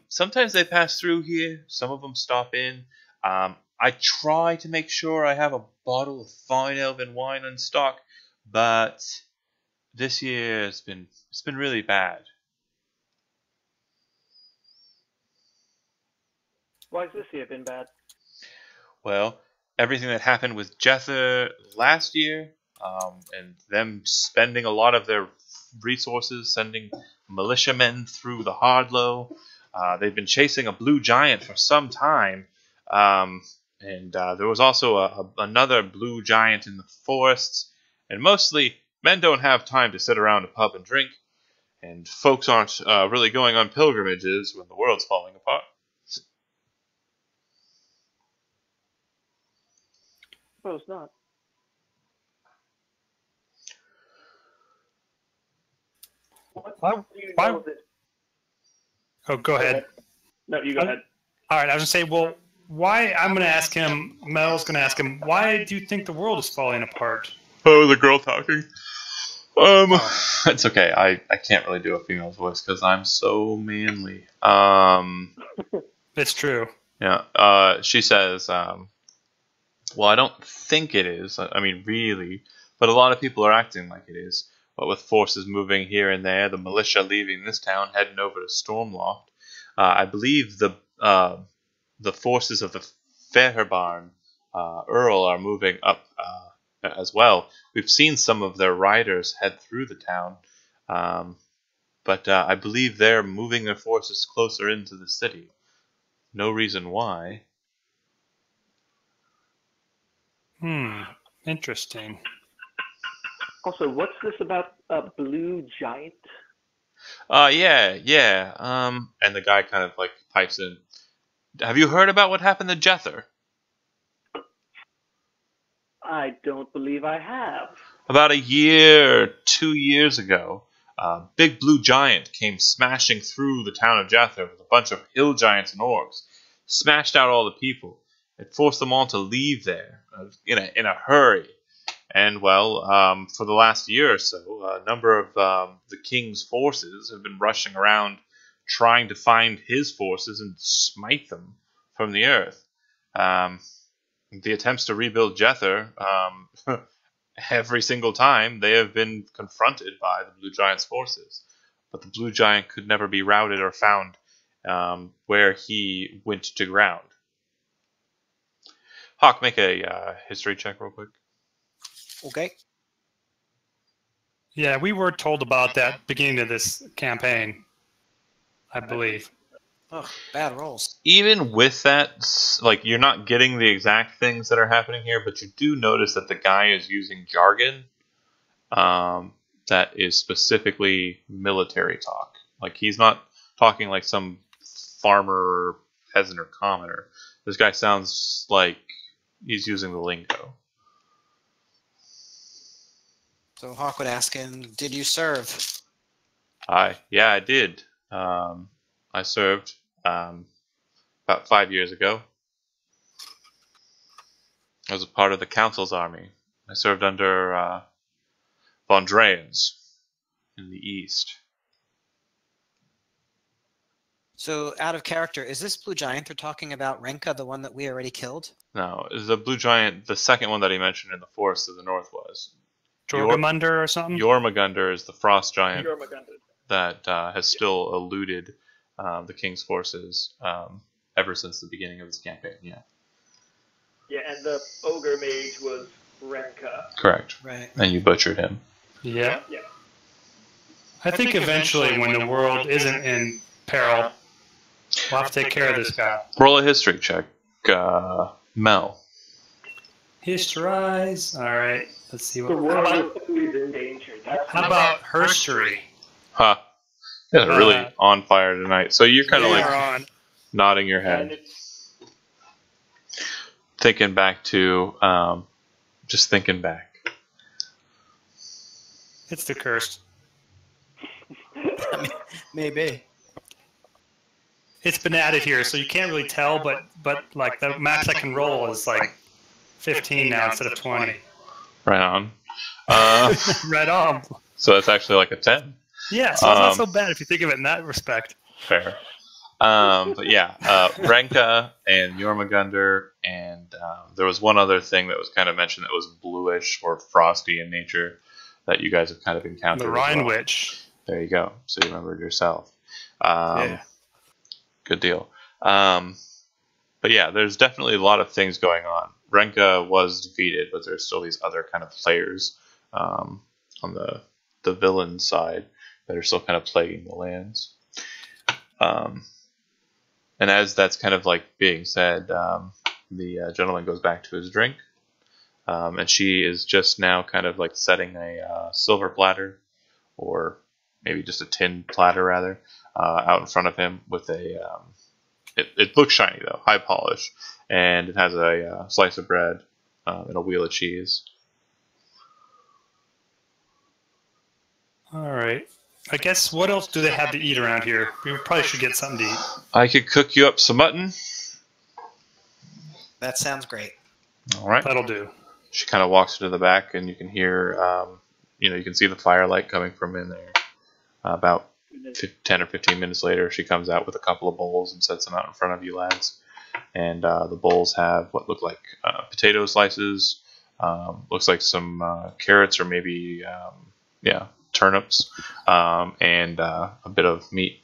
Sometimes they pass through here. Some of them stop in. I try to make sure I have a bottle of fine elven wine in stock, but this year it's been really bad. Why has this year been bad? Well, everything that happened with Jether last year, and them spending a lot of their resources sending militiamen through the Hardlow. They've been chasing a blue giant for some time, and there was also another blue giant in the forests. And mostly, men don't have time to sit around a pub and drink, and folks aren't really going on pilgrimages when the world's falling apart. Suppose not. Why? Know that... Oh, go ahead. No, you go ahead. All right, I was going to say, well, why? I'm going to ask him, Mel's going to ask him, why do you think the world is falling apart? Oh, the girl talking. It's okay. I can't really do a female's voice because I'm so manly. It's true. Yeah. She says, well, I don't think it is. I mean, really. But a lot of people are acting like it is. What with forces moving here and there, the militia leaving this town, heading over to Stormloft. I believe the forces of the Fairbarn Earl are moving up as well. We've seen some of their riders head through the town, but I believe they're moving their forces closer into the city. No reason why. Interesting. Also, what's this about a blue giant? Yeah. And the guy kind of like pipes in. Have you heard about what happened to Jether? I don't believe I have. About a year, 2 years ago, A big blue giant came smashing through the town of Jather with a bunch of hill giants and orcs, smashed out all the people. It forced them all to leave there in a hurry. And, well, for the last year or so, a number of the king's forces have been rushing around trying to find his forces and smite them from the earth. The attempts to rebuild Jether, every single time they have been confronted by the Blue Giant's forces. But the Blue Giant could never be routed or found where he went to ground. Hawk, make a history check real quick. Okay. Yeah, we were told about that beginning of this campaign, I believe. Oh, bad rolls. Even with that, like, you're not getting the exact things that are happening here, but you do notice that the guy is using jargon that is specifically military talk. Like, he's not talking like some farmer or peasant or commoner. This guy sounds like he's using the lingo. So Hawk would ask him, did you serve? Yeah, I did. I served about 5 years ago. I was a part of the council's army. I served under von Dreyens in the east. So, out of character, is this Blue Giant they're talking about Renka, the one that we already killed? No, the Blue Giant, the second one that he mentioned in the forest to the north was. Jormungandr or something? Jormungandr is the frost giant Jormungandr. that has still eluded the king's forces ever since the beginning of this campaign, yeah. Yeah, and the ogre mage was Renka. Correct. Right. And you butchered him. Yeah. Yeah. I think eventually when the world isn't in peril, we'll have to take care of this guy. Roll a history check. Mel. Historize. All right. Let's see The what. world is always in danger. How about herstory? Huh. You guys are really on fire tonight. So you're kind of like on. nodding your And head, it's, thinking back to, just thinking back. It's the cursed. Maybe. It's been added here, so you can't really tell, but like the max I can roll is like 15 now instead of 20. Right on. Right on. So it's actually like a 10. Yeah, so it's not so bad if you think of it in that respect. Fair. But yeah, Renka and Jormungandr, and there was one other thing that was kind of mentioned that was bluish or frosty in nature that you guys have kind of encountered. The Rhine Witch. There you go. So you remembered yourself. Yeah. Good deal. But yeah, there's definitely a lot of things going on. Renka was defeated, but there's still these other kind of players on the villain side that are still kind of plaguing the lands. And as that's kind of like being said, the gentleman goes back to his drink, and she is just now kind of like setting a silver platter, or maybe just a tin platter rather, out in front of him with a. It looks shiny though, high polish, and it has a slice of bread and a wheel of cheese. All right. I guess what else do they have to eat around here? We probably should get something to eat. I could cook you up some mutton. That sounds great. All right. That'll do. She kind of walks to the back, and you can hear, you can see the firelight coming from in there. About 10 or 15 minutes later, she comes out with a couple of bowls and sets them out in front of you lads. And the bowls have what look like potato slices, looks like some carrots or maybe, turnips, and a bit of meat.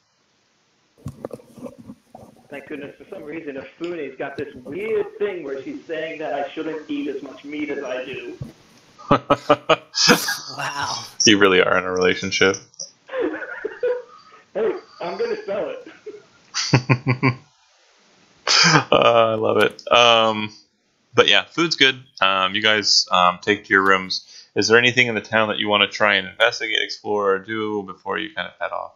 thank goodness, for some reason, Afune's got this weird thing where she's saying that I shouldn't eat as much meat as I do. Wow. You really are in a relationship. Hey, I'm going to sell it. I love it. But yeah, food's good. You guys take to your rooms. Is there anything in the town that you want to try and investigate, explore, or do before you kind of head off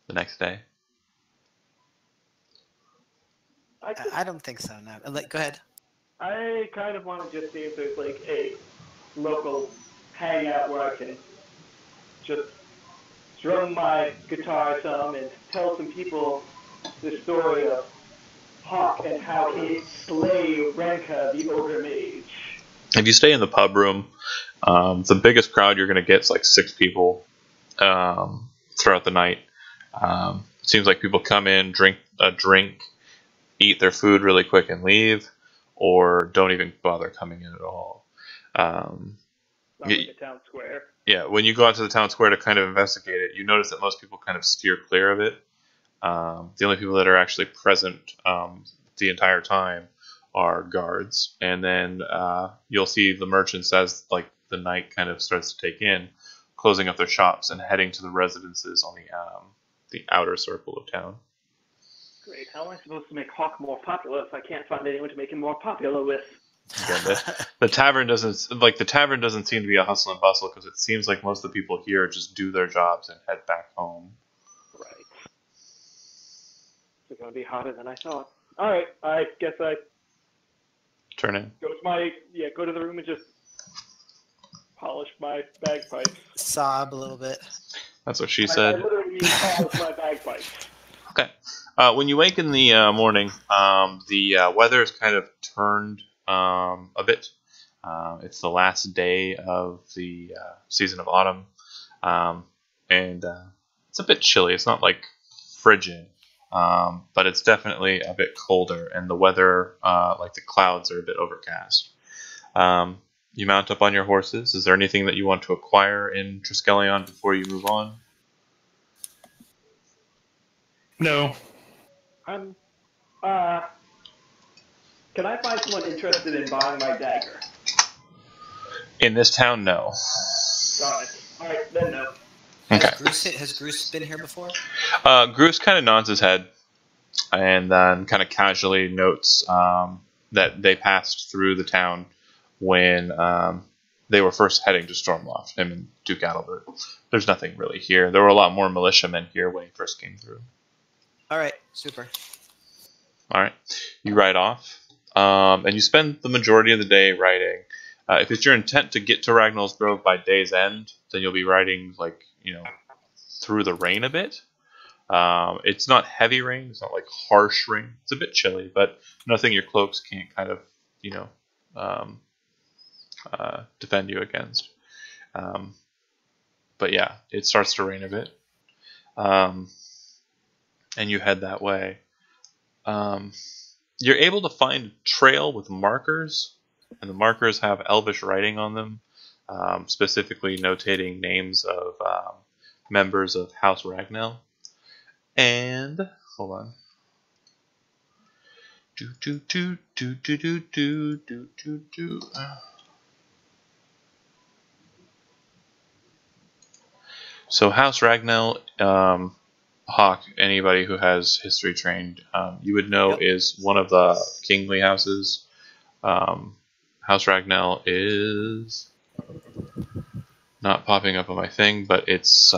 the next day? I don't think so, no. Go ahead. I kind of want to just see if there's like a local hangout where I can just strum my guitar some and tell some people the story of Hawk and how he slay Renka, the ogre mage. If you stay in the pub room, the biggest crowd you're going to get is like 6 people throughout the night. It seems like people come in, drink a drink, eat their food really quick and leave, or don't even bother coming in at all. Not like the town square. Yeah, when you go out to the town square to kind of investigate it, you notice that most people kind of steer clear of it. The only people that are actually present the entire time are guards, and then you'll see the merchants as like the night kind of starts to take in, closing up their shops and heading to the residences on the outer circle of town. Great. How am I supposed to make Hawk more popular if I can't find anyone to make him more popular with? Again, the tavern doesn't seem to be a hustle and bustle because it seems like most of the people here just do their jobs and head back home. Right. It's going to be harder than I thought. All right. I guess I Turn in. go to the room and just polish my bagpipes. Sob a little bit. That's what she said. I literally mean polish my bagpipes. Okay. When you wake in the morning, the weather is kind of turned a bit. It's the last day of the season of autumn, and it's a bit chilly. It's not like frigid, but it's definitely a bit colder, and the weather, like the clouds, are a bit overcast. You mount up on your horses. Is there anything that you want to acquire in Triskelion before you move on? No. Can I find someone interested in buying my dagger? In this town, no. Got it. Alright, then no. Okay. Has Groose been here before? Groose kind of nods his head and then kind of casually notes that they passed through the town when they were first heading to Stormloft, him and Duke Adalbert. There's nothing really here. There were a lot more militiamen here when he first came through. All right, super. All right. You ride off, and you spend the majority of the day riding. If it's your intent to get to Ragnall's Grove by day's end, then you'll be riding, through the rain a bit. It's not heavy rain. It's not like harsh rain. It's a bit chilly, but nothing your cloaks can't kind of, defend you against. But yeah, it starts to rain a bit. And you head that way. You're able to find a trail with markers, and the markers have Elvish writing on them, specifically notating names of members of House Ragnell. And hold on. So House Ragnell, Hawk, anybody who has history trained, you would know is one of the kingly houses. House Ragnell is not popping up on my thing, but it's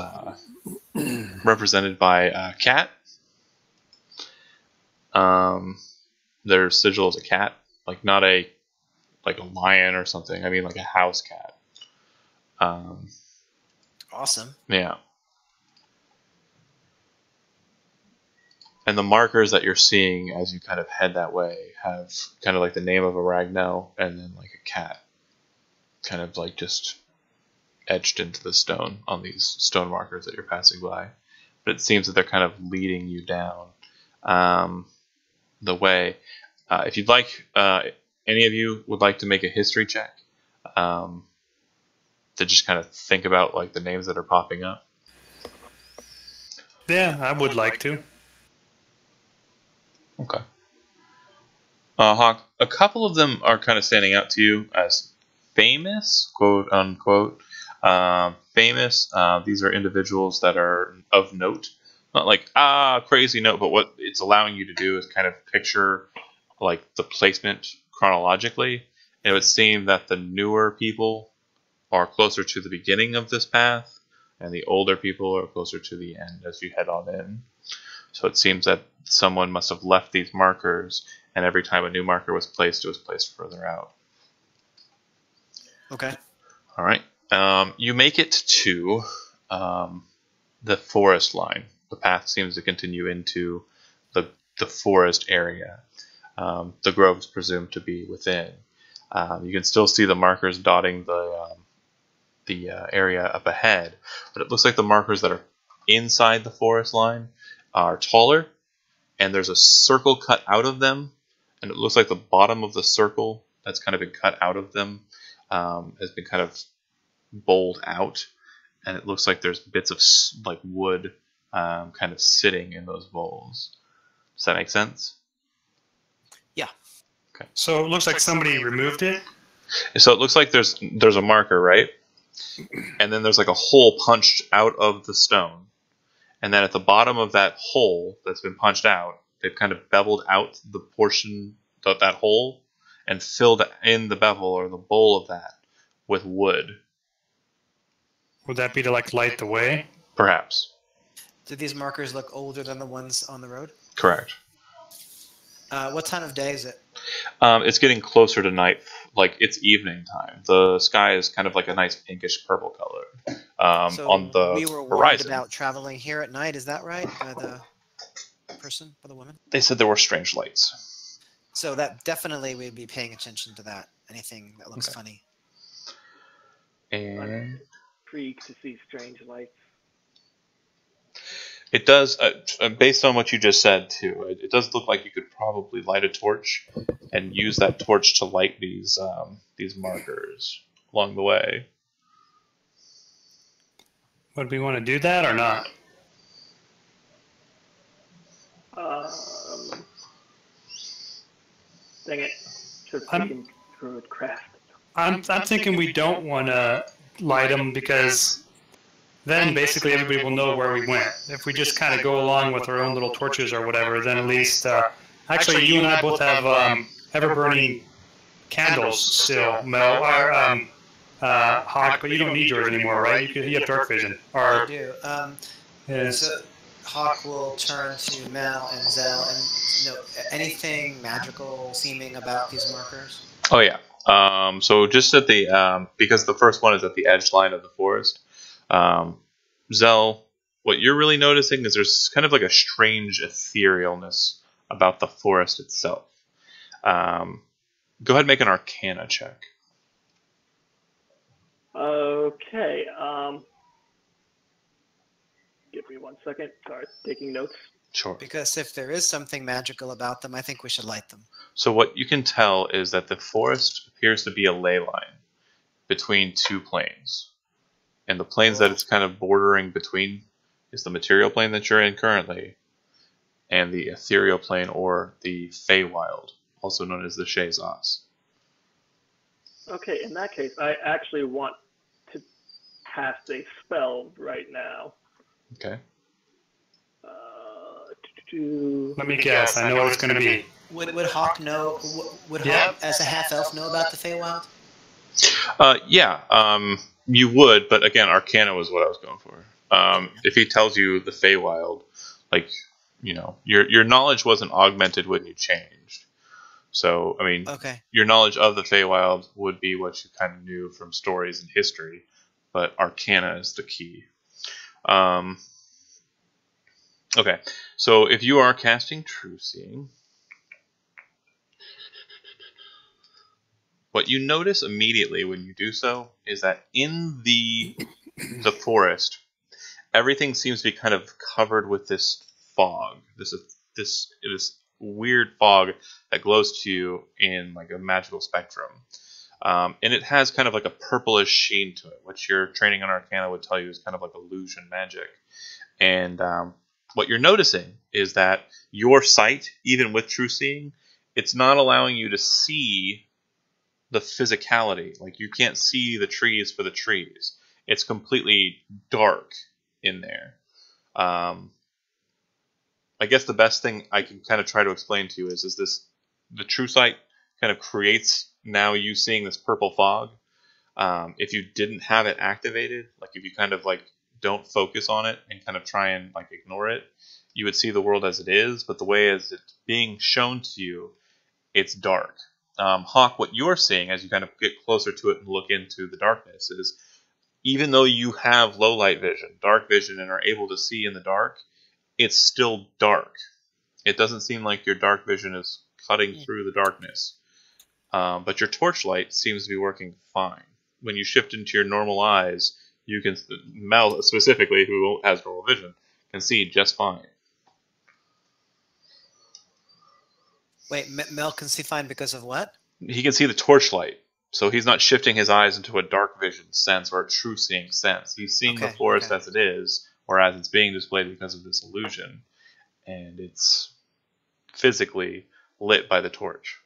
represented by a cat. Their sigil is a cat, not a lion or something. I mean, like a house cat. Awesome. Yeah. And the markers that you're seeing as you kind of head that way have kind of like the name of a Ragnell and then like a cat kind of just etched into the stone on these stone markers that you're passing by. But it seems that they're kind of leading you down the way. If you'd like, any of you would like to make a history check to just kind of think about the names that are popping up. Yeah, I would like to. Okay. Hawk, a couple of them are kind of standing out to you as famous, quote unquote. Famous. These are individuals that are of note. Not crazy note, but what it's allowing you to do is kind of picture the placement chronologically. And it would seem that the newer people are closer to the beginning of this path, and the older people are closer to the end as you head on in. So it seems that someone must have left these markers, and every time a new marker was placed, it was placed further out. Okay. All right. You make it to the forest line. The path seems to continue into the forest area. The grove is presumed to be within. You can still see the markers dotting the area up ahead, but it looks like the markers that are inside the forest line are taller, and there's a circle cut out of them, and it looks like the bottom of the circle that's kind of been cut out of them has been kind of bowled out, and it looks like there's bits of like wood kind of sitting in those bowls. Does that make sense? Yeah. Okay. So it looks like somebody removed it. So it looks like there's a marker, right? And then there's like a hole punched out of the stone. And then at the bottom of that hole that's been punched out, they've kind of beveled out the portion of that hole and filled in the bevel or the bowl of that with wood. Would that be to like light the way? Perhaps. Do these markers look older than the ones on the road? Correct. What time of day is it? It's getting closer to night, like it's evening time. The sky is kind of like a nice pinkish purple color So on the we were worried horizon. about traveling here at night. Is that right? By the person, by the woman? They said there were strange lights. So that definitely we'd be paying attention to that. Anything that looks funny. And Intrigued to see strange lights. it does, based on what you just said too, it does look like you could probably light a torch and use that torch to light these markers along the way. Would we want to do that or not? Dang it. Should have taken Druid Craft. I'm thinking we don't want to light them because then basically everybody will know where we went. If we just kind of go along with our own little torches or whatever, then at least, actually you and I both have ever-burning candles still, Mel, or Hawk, but you don't need yours anymore, right? You have dark vision. I Or, do. yes. So Hawk will turn to Mel and Zell and anything magical seeming about these markers. Oh yeah. So just at the because the first one is at the edge line of the forest. Zell, what you're really noticing is there's kind of like a strange etherealness about the forest itself. Go ahead and make an Arcana check. Okay. Give me 1 second. Sorry, taking notes. Sure. Because if there is something magical about them, I think we should light them. So what you can tell is that the forest appears to be a ley line between two planes. And the planes that it's kind of bordering between is the material plane that you're in currently and the ethereal plane or the Feywild, also known as the Shazas. Okay, in that case, I actually want to cast a spell right now. Okay. Let me guess. I know what it's going to be. Would Hawk know? Would Yeah. Hawk, as a half elf, know about the Feywild? Yeah, you would, but again, Arcana was what I was going for. If he tells you the Feywild, like, you know, your knowledge wasn't augmented when you changed. So, I mean, Okay. your knowledge of the Feywild would be what you kind of knew from stories and history, but Arcana is the key. Okay, so if you are casting True Seeing, what you notice immediately when you do so is that in the forest, everything seems to be kind of covered with this fog, this weird fog that glows to you in like a magical spectrum, and it has kind of like a purplish sheen to it, which your training on Arcana would tell you is kind of like illusion magic. And what you're noticing is that your sight, even with True Seeing, it's not allowing you to see the physicality. Like, you can't see the trees for the trees. It's completely dark in there. I guess the best thing I can kind of try to explain to you is this: the True Sight kind of creates now you seeing this purple fog. If you didn't have it activated, like if you kind of like don't focus on it and kind of try and like ignore it, you would see the world as it is. But the way as it's being shown to you, it's dark. Hawk, what you're seeing as you kind of get closer to it and look into the darkness is even though you have low light vision, dark vision, and are able to see in the dark, it's still dark. It doesn't seem like your dark vision is cutting through the darkness. But your torchlight seems to be working fine. When you shift into your normal eyes, you can, Mel specifically, who has normal vision, can see just fine. Wait, Mel can see fine because of what? He can see the torchlight, so he's not shifting his eyes into a dark vision sense or a true seeing sense. He's seeing the forest as it is, or as it's being displayed because of this illusion, and it's physically lit by the torch.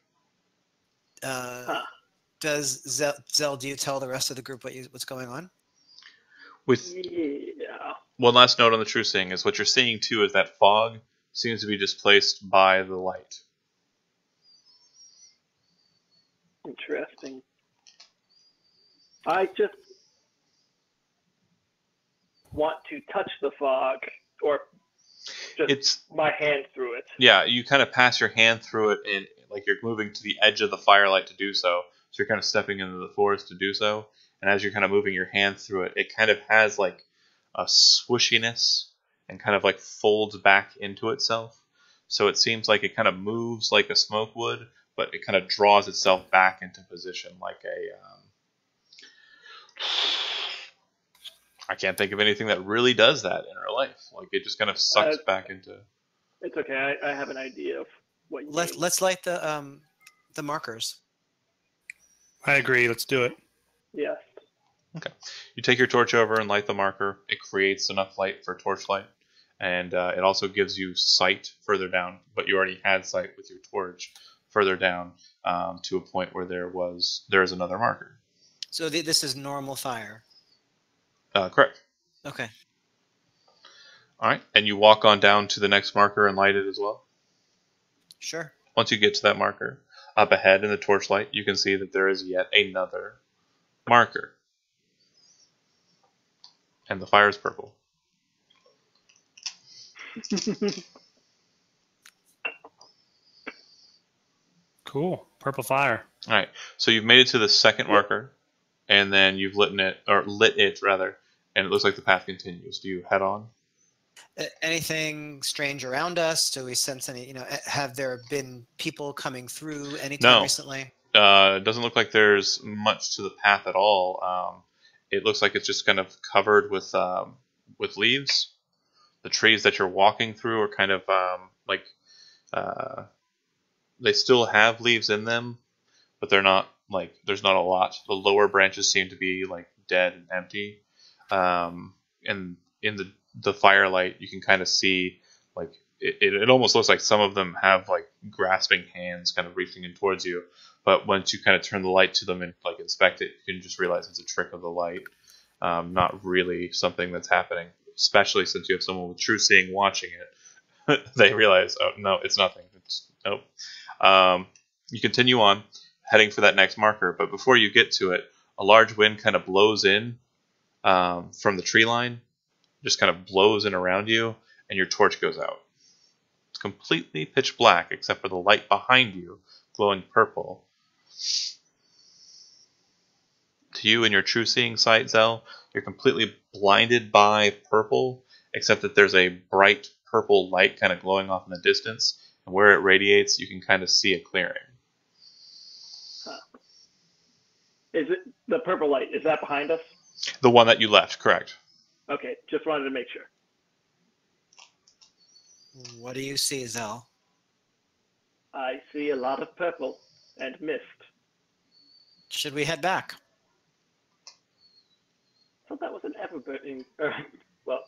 Does Zell, do you tell the rest of the group what's going on? One last note on the true seeing is what you're seeing too is that fog seems to be displaced by the light. Interesting. I just want to touch the fog, or just my hand through it. Yeah, you kind of pass your hand through it, and like you're moving to the edge of the firelight to do so. So you're kind of stepping into the forest to do so. And as you're kind of moving your hand through it, it kind of has like a swooshiness and kind of like folds back into itself. So it seems like it kind of moves like a smoke would, but it kind of draws itself back into position like a... I can't think of anything that really does that in real life. Like it just kind of sucks back into... It's okay. I have an idea of what you mean. Let's light the markers. I agree. Let's do it. Yes. Okay. You take your torch over and light the marker. It creates enough light for torchlight. And it also gives you sight further down. But you already had sight with your torch further down to a point where there is another marker. So this is normal fire? Correct. Okay. All right. And you walk on down to the next marker and light it as well? Sure. Once you get to that marker, up ahead in the torchlight, you can see that there is yet another marker. And the fire is purple. Cool. Purple fire. All right. So you've made it to the second marker, and then you've lit it, and it looks like the path continues. Do you head on? Anything strange around us? Do we sense any, have there been people coming through anytime recently? It doesn't look like there's much to the path at all. It looks like it's just kind of covered with leaves. The trees that you're walking through are kind of they still have leaves in them, but they're not there's not a lot. The lower branches seem to be dead and empty. And in the firelight, you can kind of see it almost looks like some of them have grasping hands kind of reaching in towards you. But once you kind of turn the light to them and inspect it, you can just realize it's a trick of the light, not really something that's happening. Especially since you have someone with true seeing watching it, they realize, oh no, it's nothing. Nope. You continue on, heading for that next marker. But before you get to it, a large wind kind of blows in from the tree line, just kind of blows in around you, and your torch goes out. It's completely pitch black except for the light behind you glowing purple. To you and your true seeing sight, Zell, you're completely blinded by purple, except that there's a bright purple light kind of glowing off in the distance, and where it radiates, you can kind of see a clearing. Is it the purple light? Is that behind us? The one that you left, correct. Okay, just wanted to make sure. What do you see, Zell? I see a lot of purple and mist. Should we head back? I thought that was an ever-burning... well,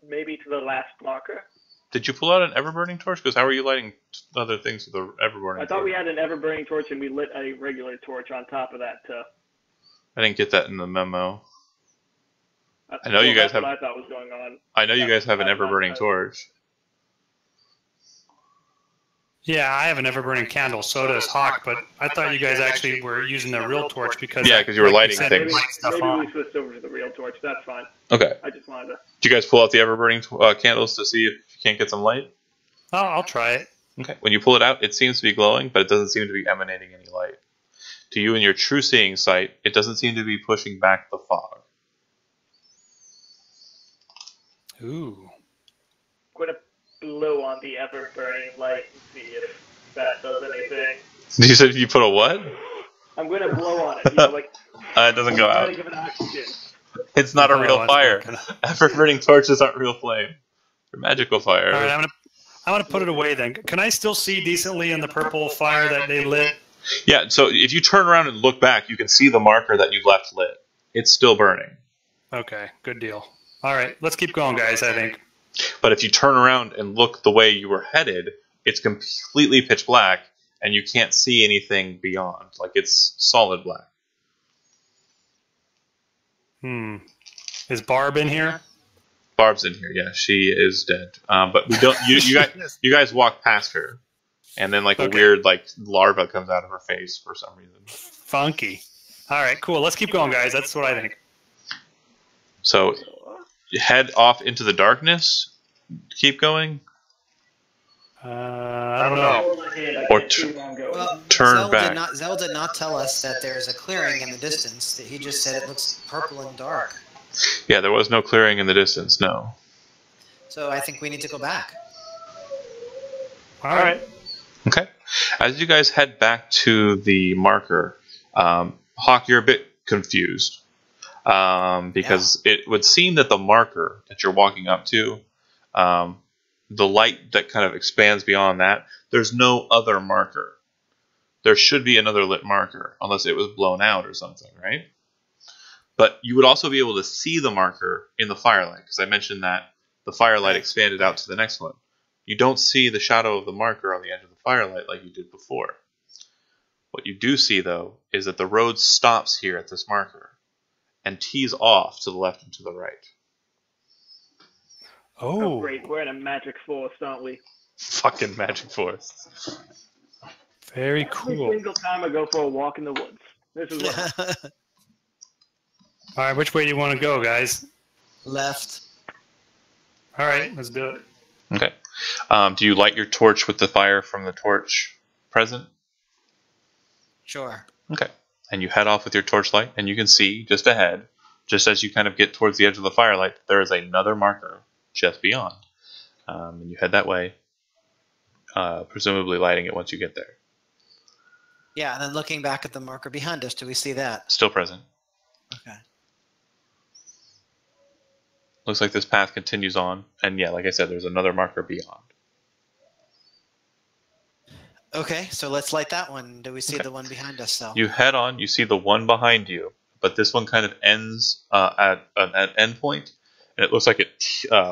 maybe to the last marker. Did you pull out an ever-burning torch? Because how are you lighting other things with the ever-burning torch? I thought we had an ever-burning torch and we lit a regular torch on top of that. I didn't get that in the memo. I know you guys have... What I thought was going on. I know you guys have an ever-burning torch. Yeah, I have an ever-burning candle. So does Hawk, but I thought you guys actually were using the real torch because... Yeah, because you were lighting things. Maybe we switched over to the real torch. That's fine. Okay. I just wanted to... Did you guys pull out the ever-burning candles to see if you can't get some light? Oh, I'll try it. Okay. When you pull it out, it seems to be glowing, but it doesn't seem to be emanating any light. To you in your true seeing sight, it doesn't seem to be pushing back the fog. Ooh. I'm gonna blow on the ever-burning light and see if that does anything. You said you put a what? I'm gonna blow on it. You know, like It doesn't go try out. to give it oxygen. It's not a real Oh, it's fire. not gonna- Ever-burning torches aren't real flame. They're magical fire. All right, I'm gonna put it away then. Can I still see decently in the purple fire that they lit? Yeah, so if you turn around and look back, you can see the marker that you've left lit. It's still burning. Okay, good deal. All right, let's keep going, guys. I think. But if you turn around and look the way you were headed, it's completely pitch black, and you can't see anything beyond. Like, it's solid black. Is Barb in here? Barb's in here. Yeah, she is dead. But we don't. You guys walk past her, and then like a Okay. weird like larva comes out of her face for some reason. Funky. All right, cool. Let's keep going, guys. That's what I think. So you head off into the darkness. Keep going. I don't know. Or Well, turn Zell back. Zell did not tell us that there's a clearing in the distance. He just said it looks purple and dark. Yeah, there was no clearing in the distance. No. So I think we need to go back. All right. Okay. As you guys head back to the marker, Hawk, you're a bit confused because it would seem that the marker that you're walking up to, the light that kind of expands beyond that, there's no other marker. There should be another lit marker, unless it was blown out or something, right? But you would also be able to see the marker in the firelight, because I mentioned that the firelight expanded out to the next one. You don't see the shadow of the marker on the edge of the firelight like you did before. What you do see, though, is that the road stops here at this marker and tees off to the left and to the right. Oh, Oh, great. We're in a magic forest, aren't we? Fucking magic forest. very Every cool. single time I go for a walk in the woods. This is what All right, which way do you want to go, guys? Left. All right, let's do it. Okay. Do you light your torch with the fire from the torch present? Sure. Okay. And you head off with your torchlight, and you can see just ahead, just as you kind of get towards the edge of the firelight, there is another marker just beyond. And you head that way, presumably lighting it once you get there. Yeah, and then looking back at the marker behind us, do we see that? Still present. Okay. Looks like this path continues on, and yeah, like I said, there's another marker beyond. Okay, so let's light that one. Do we see Okay. the one behind us, though? You head on, you see the one behind you, but this one kind of ends at an end point, and it looks like it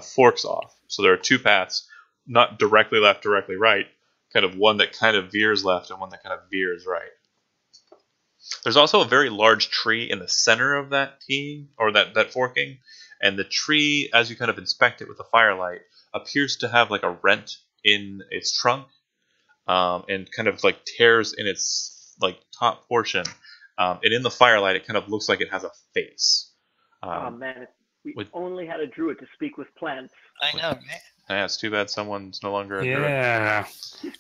forks off. So there are two paths, not directly left, directly right, kind of one that kind of veers left and one that kind of veers right. There's also a very large tree in the center of that T, or that forking, and the tree, as you kind of inspect it with the firelight, appears to have like a rent in its trunk, and kind of like tears in its like top portion. And in the firelight, it kind of looks like it has a face. Oh man, if we with- only had a druid to speak with plants. I know, right? Yeah, it's too bad someone's no longer a druid. Yeah.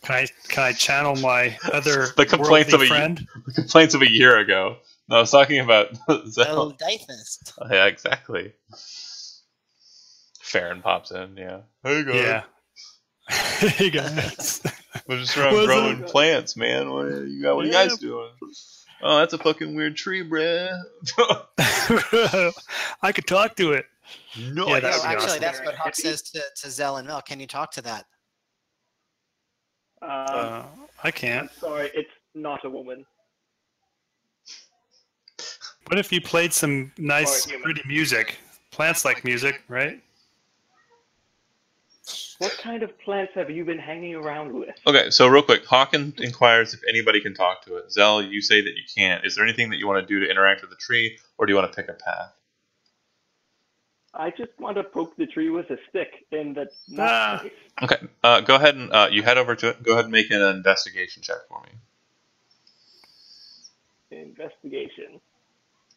Can I channel my other The complaints worldly of a- friend? The complaints of a year ago. No, I was talking about Zell. Oh, Dyphist. Yeah, exactly. Farron pops in. Yeah. Hey guys. Yeah. Hey guys. We're just around What's growing up? plants, man. What are you guys doing? Oh, that's a fucking weird tree, bruh. I could talk to it. No, Yeah, that No, would be actually, awesome. that's what Hawk says to Zell and Mel. Can you talk to that? I can't. Sorry, it's not a woman. What if you played some nice, Or human. pretty music? Plants like music, right? What kind of plants have you been hanging around with? Okay, so real quick, Hawken inquires if anybody can talk to it. Zell, you say that you can't. Is there anything that you want to do to interact with the tree, or do you want to pick a path? I just want to poke the tree with a stick in the Ah. face. Okay, go ahead and you head over to it. Go ahead and make an investigation check for me. Investigation.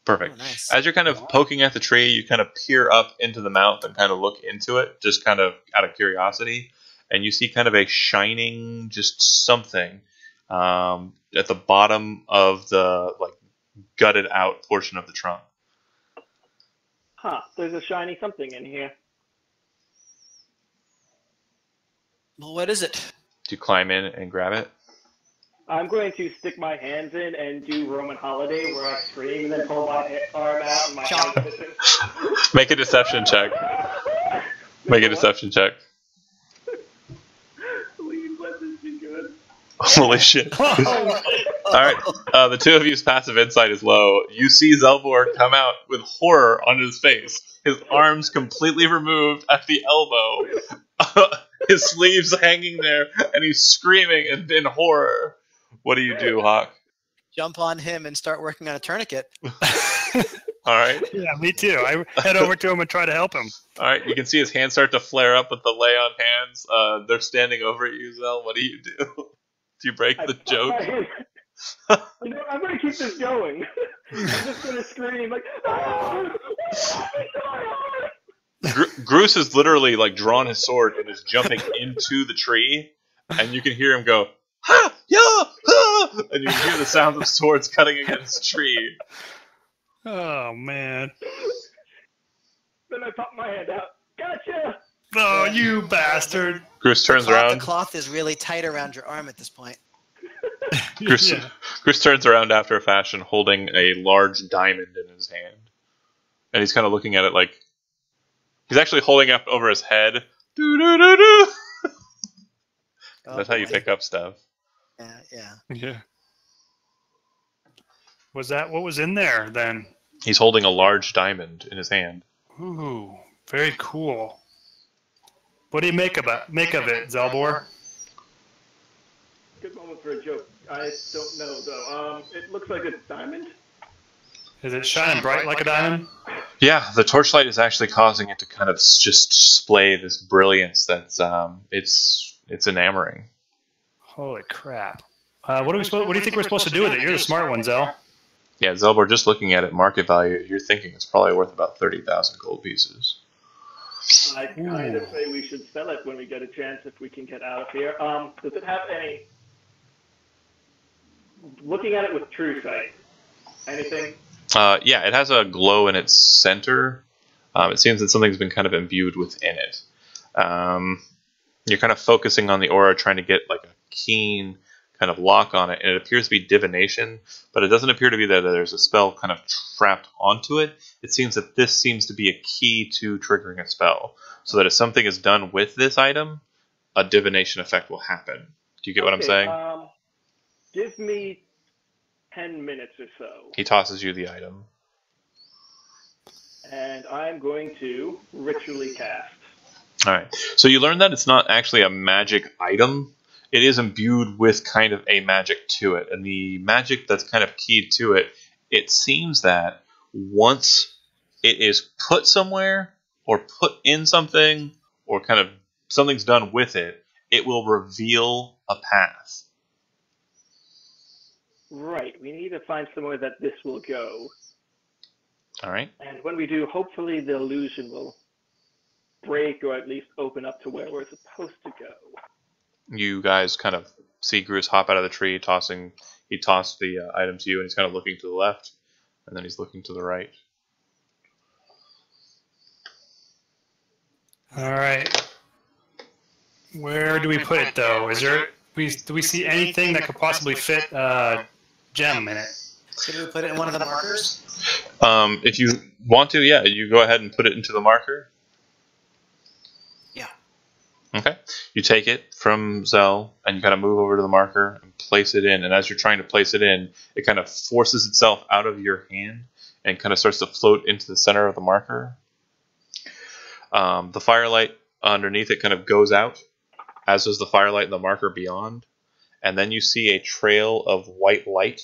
Perfect. Oh, nice. As you're kind of poking at the tree, you kind of peer up into the mouth and kind of look into it, just kind of out of curiosity, and you see kind of a shining, just something at the bottom of the gutted out portion of the trunk. Huh, there's a shiny something in here. Well, what is it? Do you climb in and grab it? I'm going to stick my hands in and do Roman Holiday, where I scream and then pull my arm out and my hand is missing. Make a deception check. Make a deception check. Please let this be good. Holy shit. Alright, the two of you's passive insight is low. You see Zelbor come out with horror on his face. His arms completely removed at the elbow. His sleeves hanging there, and he's screaming in horror. What do you do, Hawk? Jump on him and start working on a tourniquet. Alright. Yeah, me too. I head over to him and try to help him. Alright, you can see his hands start to flare up with the lay on hands. They're standing over you, Zel. What do you do? Do you break the joke? You know, I'm going to keep this going. I'm just going to scream like, "Ah! Groose has literally drawn his sword and is jumping into the tree, and you can hear him go, "Ha! Yeah! Ha!" And you can hear the sound of swords cutting against the tree. Oh, man. Then I pop my hand out. Gotcha! Oh, you bastard. Groose turns around. The cloth is really tight around your arm at this point. Groose turns around after a fashion, holding a large diamond in his hand. And he's kind of looking at it like... He's actually holding it up over his head. Doo-doo-doo-doo! That's how you pick up stuff. Yeah. Was that what was in there, then? He's holding a large diamond in his hand. Ooh, very cool. What do you make of it, Zelbor? Good moment for a joke. I don't know, though. It looks like a diamond. Is it shining bright like a diamond? Yeah, the torchlight is actually causing it to kind of just display this brilliance that's it's enamoring. Holy crap! What do you think we're supposed to do with it? You're the smart one, Zel. Yeah, Zelbor, just looking at it, market value, you're thinking it's probably worth about 30,000 gold pieces. I kind of say we should sell it when we get a chance if we can get out of here. Does it have any... Looking at it with true sight, anything? Yeah, it has a glow in its center. It seems that something's been kind of imbued within it. You're kind of focusing on the aura, trying to get a keen kind of lock on it, and it appears to be divination, but it doesn't appear to be that there's a spell kind of trapped onto it. It seems that this seems to be a key to triggering a spell, so that if something is done with this item, a divination effect will happen. Do you get what I'm saying? Give me 10 minutes or so. He tosses you the item. And I'm going to ritually cast. Alright, so you learn that it's not actually a magic item. It is imbued with kind of a magic to it. And the magic that's kind of keyed to it, it seems that once it is put somewhere, or put in something, or kind of something's done with it, it will reveal a path. Right, we need to find somewhere that this will go. Alright. And when we do, hopefully the illusion will break or at least open up to where we're supposed to go. You guys kind of see Groose hop out of the tree, he tossed the item to you, and he's kind of looking to the left, and then he's looking to the right. Alright. Where do we put it, though? Do we see anything that could possibly fit gem in it? Should we put it in one of the markers? If you want to, yeah, you go ahead and put it into the marker. Yeah. Okay. You take it from Zell, and you kind of move over to the marker and place it in. And as you're trying to place it in, it kind of forces itself out of your hand and kind of starts to float into the center of the marker. The firelight underneath it kind of goes out, as does the firelight in the marker beyond. And then you see a trail of white light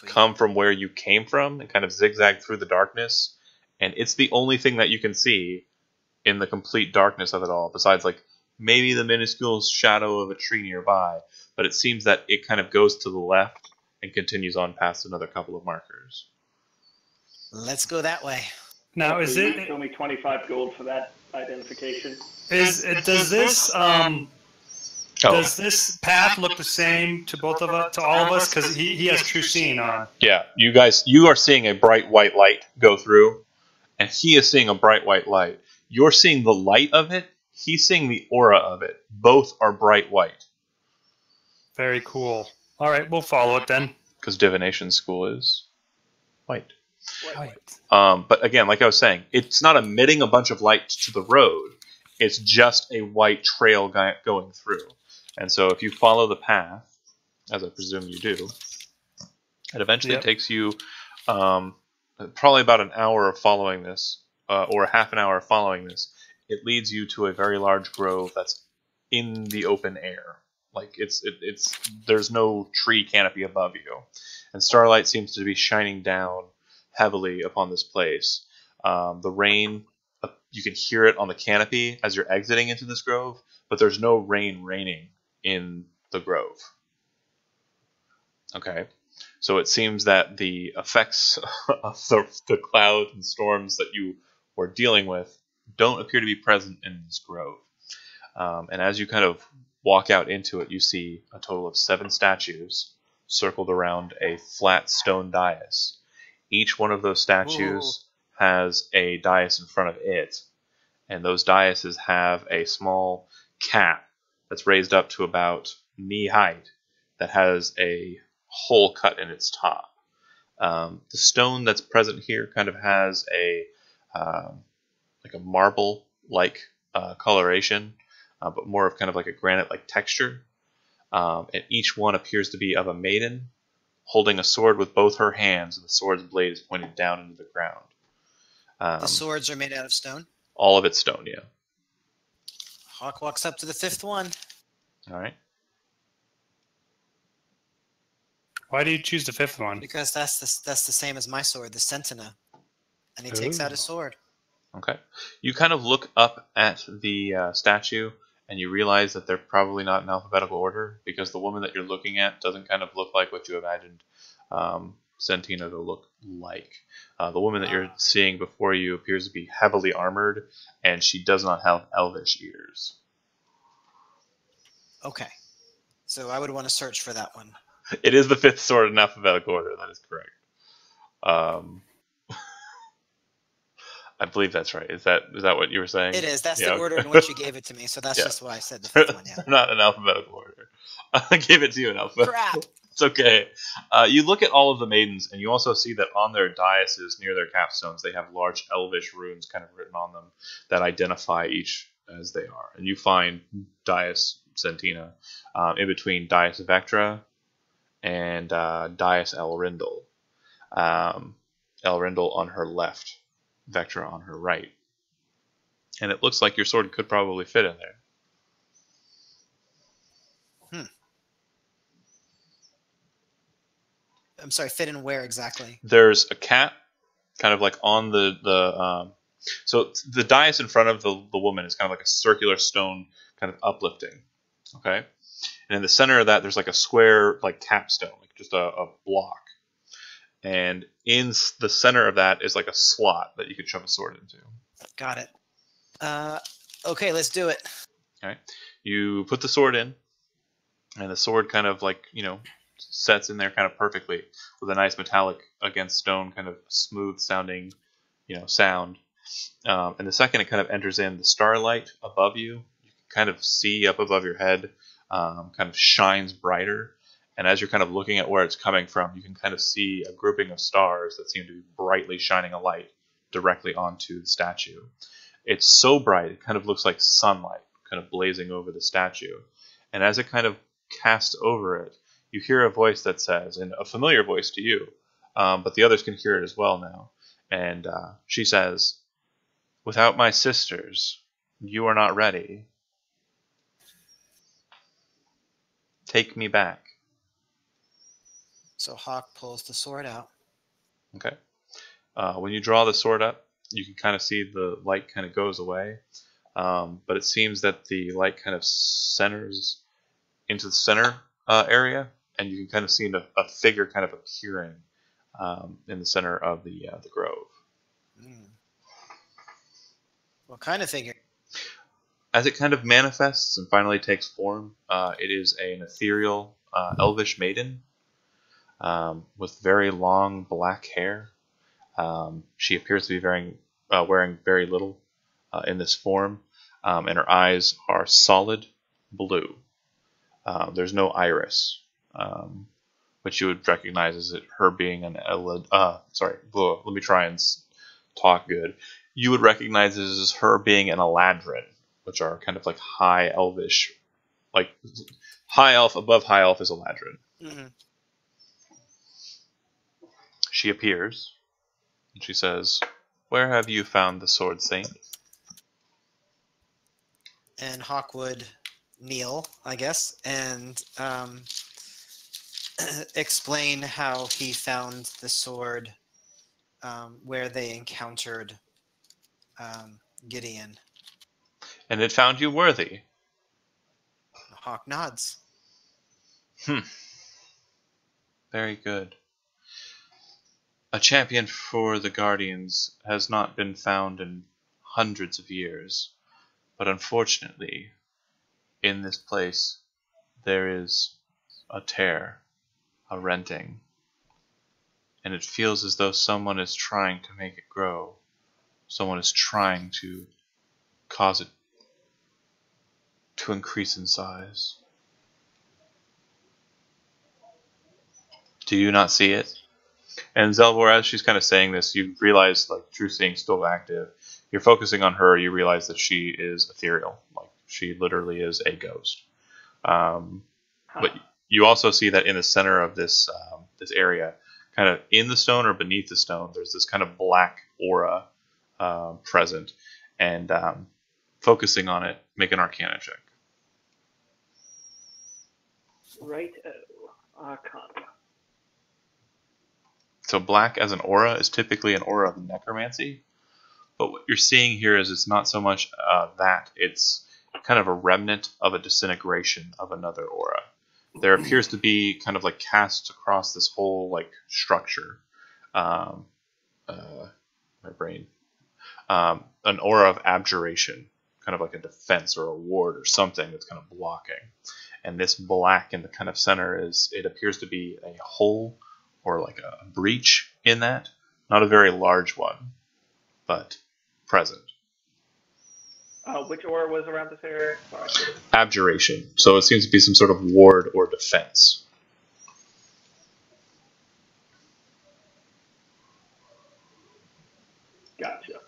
come from where you came from and kind of zigzag through the darkness. And it's the only thing that you can see in the complete darkness of it all, besides maybe the minuscule shadow of a tree nearby. But it seems that it kind of goes to the left and continues on past another couple of markers. Let's go that way. Now, is it... Show me 25 gold for that identification. Does this Oh. Does this path look the same to both of us, to all of us? Because he has true seeing on. Yeah, you are seeing a bright white light go through, and he is seeing a bright white light. You're seeing the light of it. He's seeing the aura of it. Both are bright white. Very cool. All right, we'll follow it then. Because divination school is white. White. But again, like I was saying, it's not emitting a bunch of light to the road. It's just a white trail going through. And so if you follow the path, as I presume you do, it eventually takes you probably about an hour of following this, or half an hour of following this. It leads you to a very large grove that's in the open air. Like it's there's no tree canopy above you, and starlight seems to be shining down heavily upon this place. The rain, you can hear it on the canopy as you're exiting into this grove, but there's no rain raining in the grove. Okay, so it seems that the effects of the clouds and storms that you were dealing with don't appear to be present in this grove. And as you kind of walk out into it, you see a total of 7 statues circled around a flat stone dais. Each one of those statues has a dais in front of it, and those daises have a small cap that's raised up to about knee height that has a hole cut in its top. The stone that's present here kind of has a like a marble-like coloration, but more of kind of like a granite-like texture. And each one appears to be of a maiden holding a sword with both her hands, and the sword's blade is pointed down into the ground. The swords are made out of stone? All of it's stone, yeah. Hawk walks up to the 5th one. All right. Why do you choose the 5th one? Because that's the same as my sword, the Sentina. And he takes out his sword. Okay. You kind of look up at the statue, and you realize that they're probably not in alphabetical order, because the woman that you're looking at doesn't kind of look like what you imagined Sentina to look like. The woman that you're seeing before you appears to be heavily armored, and she does not have elvish ears. Okay. So I would want to search for that one. It is the 5th sword in alphabetical order, that is correct. I believe that's right. Is that what you were saying? It is. That's the order in which you gave it to me, so that's just why I said the 5th one, yeah. Not in alphabetical order. I gave it to you in alphabetical. Crap! It's okay. You look at all of the maidens, and you also see that on their daises, near their capstones, they have large elvish runes kind of written on them that identify each as they are. And you find Dais Sentina in between Dais Vectra and Dais Elrindel. Elrindel on her left, Vectra on her right. And it looks like your sword could probably fit in there. I'm sorry, fit in where exactly? There's a cap, kind of like on the so the dais in front of the woman is kind of like a circular stone, kind of uplifting. Okay, and in the center of that, there's like a square, like capstone, like just a block. And in the center of that is like a slot that you could shove a sword into. Got it. Okay, let's do it. Okay, you put the sword in, and the sword kind of like sets in there kind of perfectly with a nice metallic against stone, kind of smooth sounding, sound. And the second it kind of enters in, the starlight above you, you can kind of see up above your head, kind of shines brighter. And as you're kind of looking at where it's coming from, you can kind of see a grouping of stars that seem to be brightly shining a light directly onto the statue. It's so bright, it kind of looks like sunlight kind of blazing over the statue. And as it kind of casts over it, you hear a voice that says, and a familiar voice to you, but the others can hear it as well now. And she says, "Without my sisters, you are not ready. Take me back." So Hawk pulls the sword out. Okay. When you draw the sword up, you can kind of see the light kind of goes away. But it seems that the light kind of centers into the center area, and you can kind of see a figure kind of appearing in the center of the grove. What kind of figure? as it kind of manifests and finally takes form, it is an ethereal, elvish maiden with very long black hair. She appears to be wearing very little in this form, and her eyes are solid blue. There's no iris, which you would recognize as her being an let me try and talk good. You would recognize it as her being an Eladrin, which are kind of like high elvish, like high elf above high elf is Eladrin. Mm-hmm. She appears, and she says, "Where have you found the Sword Saint?" And Hawk would kneel, I guess, and explain how he found the sword where they encountered Gideon. And it found you worthy. Hawk nods. Very good. A champion for the Guardians has not been found in hundreds of years, but unfortunately, in this place, there is a tear, a renting, and it feels as though someone is trying to make it grow. Someone is trying to cause it to increase in size. Do you not see it? And Zelvor, as she's kind of saying this, you realize, like, True Seeing's still active. You're focusing on her, you realize that she is ethereal. Like, she literally is a ghost. But you also see that in the center of this this area, kind of in the stone or beneath the stone, there's this kind of black aura present. And focusing on it, make an Arcana check. Right. Arcana. So black as an aura is typically an aura of necromancy. But what you're seeing here is it's not so much that, it's kind of a remnant of a disintegration of another aura. There appears to be kind of like cast across this whole like structure. My brain. An aura of abjuration, kind of like a defense or a ward or something that's kind of blocking. And this black in the kind of center it appears to be a hole or like a breach in that. Not a very large one, but present. Which aura was around this area? Sorry. Abjuration. So it seems to be some sort of ward or defense. Gotcha.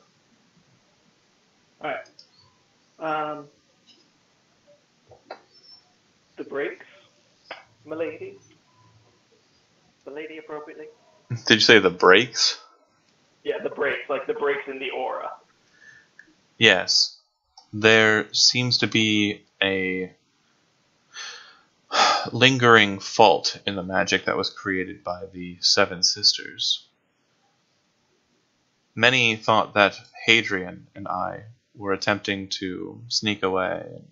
Alright. The breaks, milady? Milady appropriately? Did you say the breaks? Yeah, the breaks, like the breaks in the aura. Yes. There seems to be a lingering fault in the magic that was created by the Seven Sisters. Many thought that Hadrian and I were attempting to sneak away and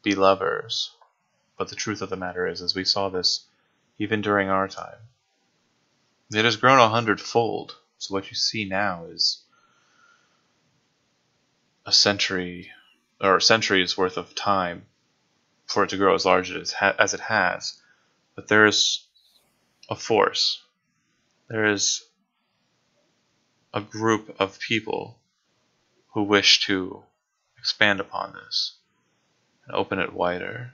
be lovers, but the truth of the matter is, as we saw this even during our time, it has grown 100-fold. So what you see now is a century or centuries worth of time for it to grow as large as it has. But there is a force. There is a group of people who wish to expand upon this and open it wider.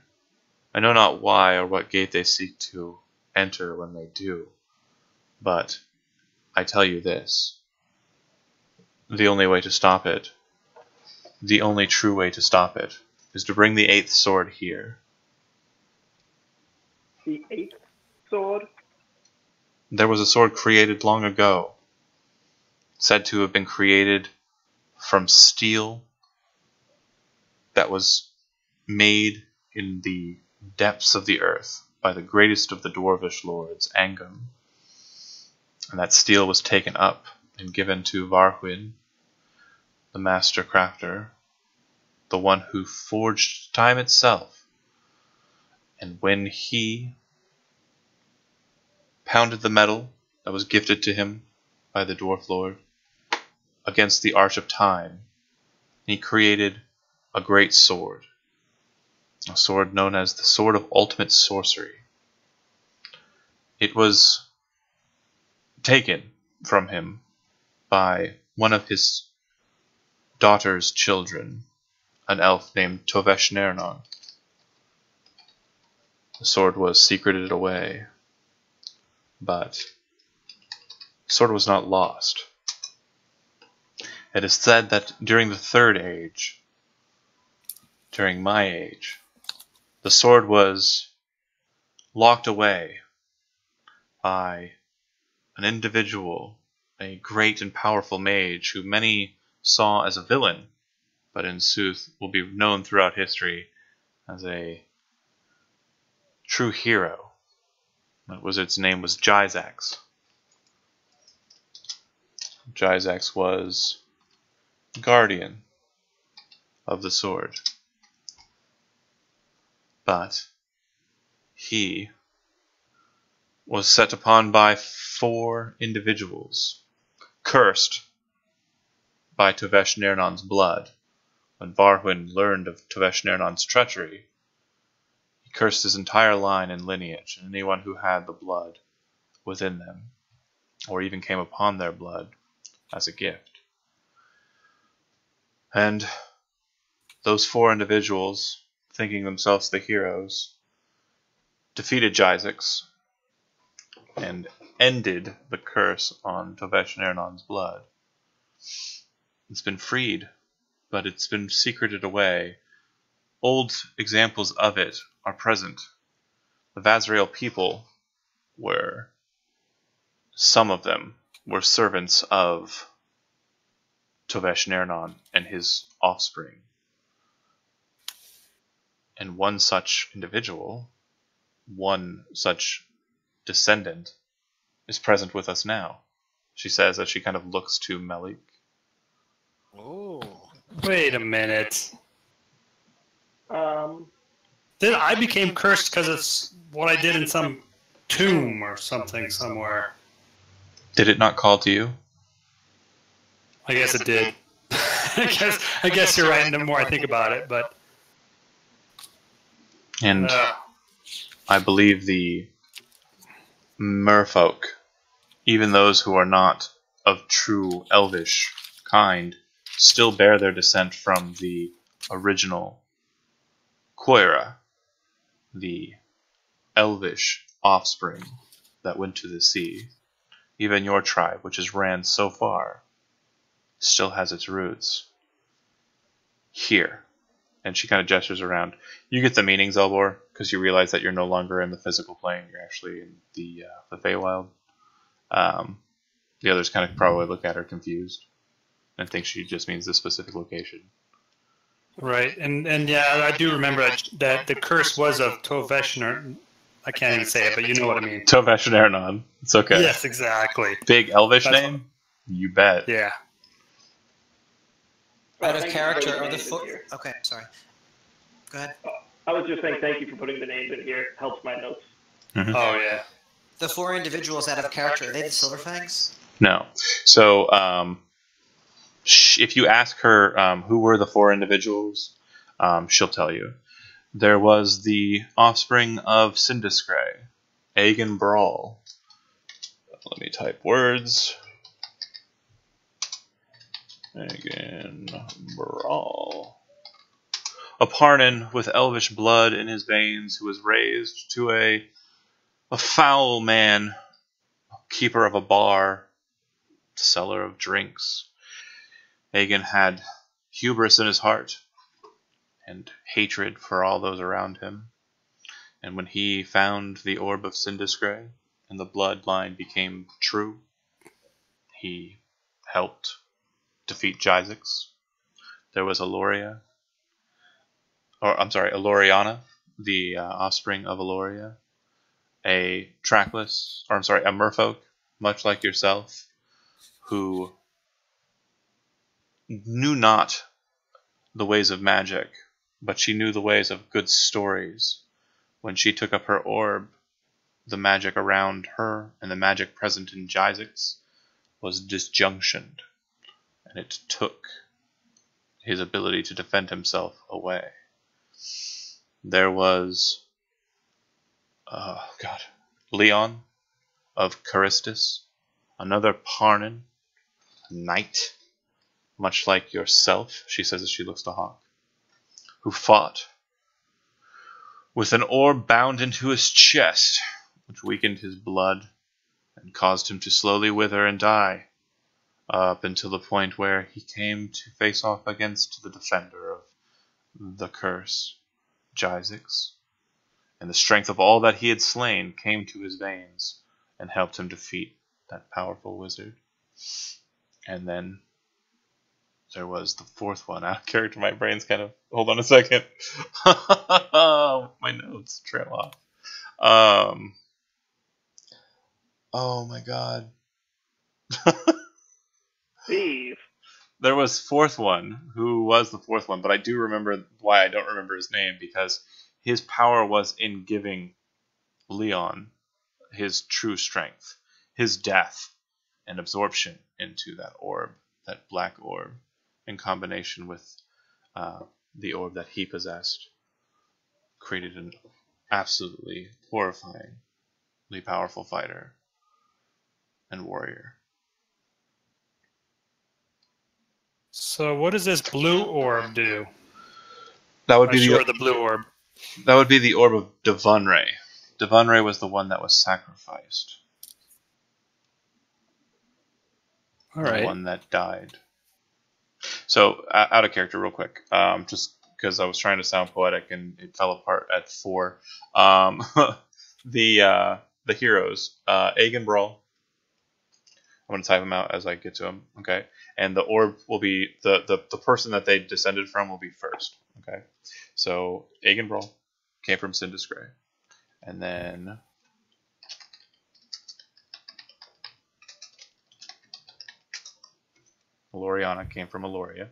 I know not why or what gate they seek to enter when they do, but I tell you this: the only way to stop it, the only true way to stop it, is to bring the 8th sword here. The 8th sword? There was a sword created long ago, said to have been created from steel that was made in the depths of the earth by the greatest of the dwarvish lords, Angum. And that steel was taken up and given to Varhuin, the master crafter, the one who forged time itself. And when he pounded the metal that was gifted to him by the dwarf lord against the arch of time, he created a great sword. A sword known as the Sword of Ultimate Sorcery. It was taken from him by one of his daughter's children, an elf named Toveshnernon. The sword was secreted away, but the sword was not lost. It is said that during the Third Age, during my age, the sword was locked away by an individual, a great and powerful mage who many saw as a villain, but in sooth will be known throughout history as a true hero. That wizard's name was Jizax. Jizax was guardian of the sword. But he was set upon by 4 individuals, cursed by Toveshner'non's blood. When Varhuin learned of Toveshner'non's treachery, he cursed his entire line and lineage, and anyone who had the blood within them, or even came upon their blood as a gift. And those 4 individuals, thinking themselves the heroes, defeated Jizax and ended the curse on Toveshner'non's blood. It's been freed, but it's been secreted away. Old examples of it are present. The Vazrael people were, some of them were servants of Toveshner'non and his offspring. And one such individual, one such descendant, is present with us now. She says as she kind of looks to Melik. Oh. Wait a minute. Um, Then I became cursed because it's what I did in some tomb or something somewhere. Did it not call to you? I guess it did. I guess you're right. The more I think about it, but And I believe the merfolk, even those who are not of true elvish kind, still bear their descent from the original Koira, the elvish offspring that went to the sea. Even your tribe, which has ran so far, still has its roots here. And she kind of gestures around. You get the meaning, Zelbor, because you realize that you're no longer in the physical plane. You're actually in the Feywild. The others kind of probably look at her confused and think she just means this specific location. right. And yeah, I do remember that the curse was of Toveshner. I can't even say it, but you know what I mean. Toveshner'non. It's okay. Yes, exactly. Big elvish That's name? You bet. Yeah. Out of thank you for character, putting are the names in 4... here. Okay, sorry. Go ahead. I was just saying thank you for putting the names in here. Helps my notes. Mm-hmm. Oh, yeah. The 4 individuals out of character, are they the Silverfangs? No. So, if you ask her who were the 4 individuals, she'll tell you. There was the offspring of Sindiscray, Aegon Brawl. Let me type words. Aegon Brawl. A Parnin with elvish blood in his veins, who was raised to a foul man, keeper of a bar, seller of drinks. Aegon had hubris in his heart and hatred for all those around him. And when he found the orb of Sindiscray and the bloodline became true, he helped defeat Jizax. There was Aloriana, the offspring of Aloria, a merfolk, much like yourself, who knew not the ways of magic, but she knew the ways of good stories. When she took up her orb, the magic around her and the magic present in Jizax was disjunctioned, and it took his ability to defend himself away. There was, Leon of Charistus, another Parnin, a knight, much like yourself, she says as she looks to Hawk, who fought with an orb bound into his chest, which weakened his blood and caused him to slowly wither and die, up until the point where he came to face off against the defender of the curse, Jizix, and the strength of all that he had slain came to his veins and helped him defeat that powerful wizard. And then there was the fourth one. Out of character, my brain's kind of... Hold on a second. My notes trail off. Oh my god. Steve. There was fourth one. Who was the fourth one? But I do remember why I don't remember his name, because his power was in giving Leon his true strength, his death, and absorption into that orb, that black orb, in combination with the orb that he possessed, created an absolutely horrifyingly powerful fighter and warrior. So what does this blue orb do? That would be the blue orb. That would be the orb of Devunray. Devunray was the one that was sacrificed. All right. The one that died. So, out of character, real quick, just because I was trying to sound poetic and it fell apart at 4. The heroes, Aegon Brawl. I'm going to type them out as I get to them. Okay, and the orb will be the person that they descended from will be first. Okay, so Aegon Brawl came from Sindis Grey, and then Loriana came from Eloria.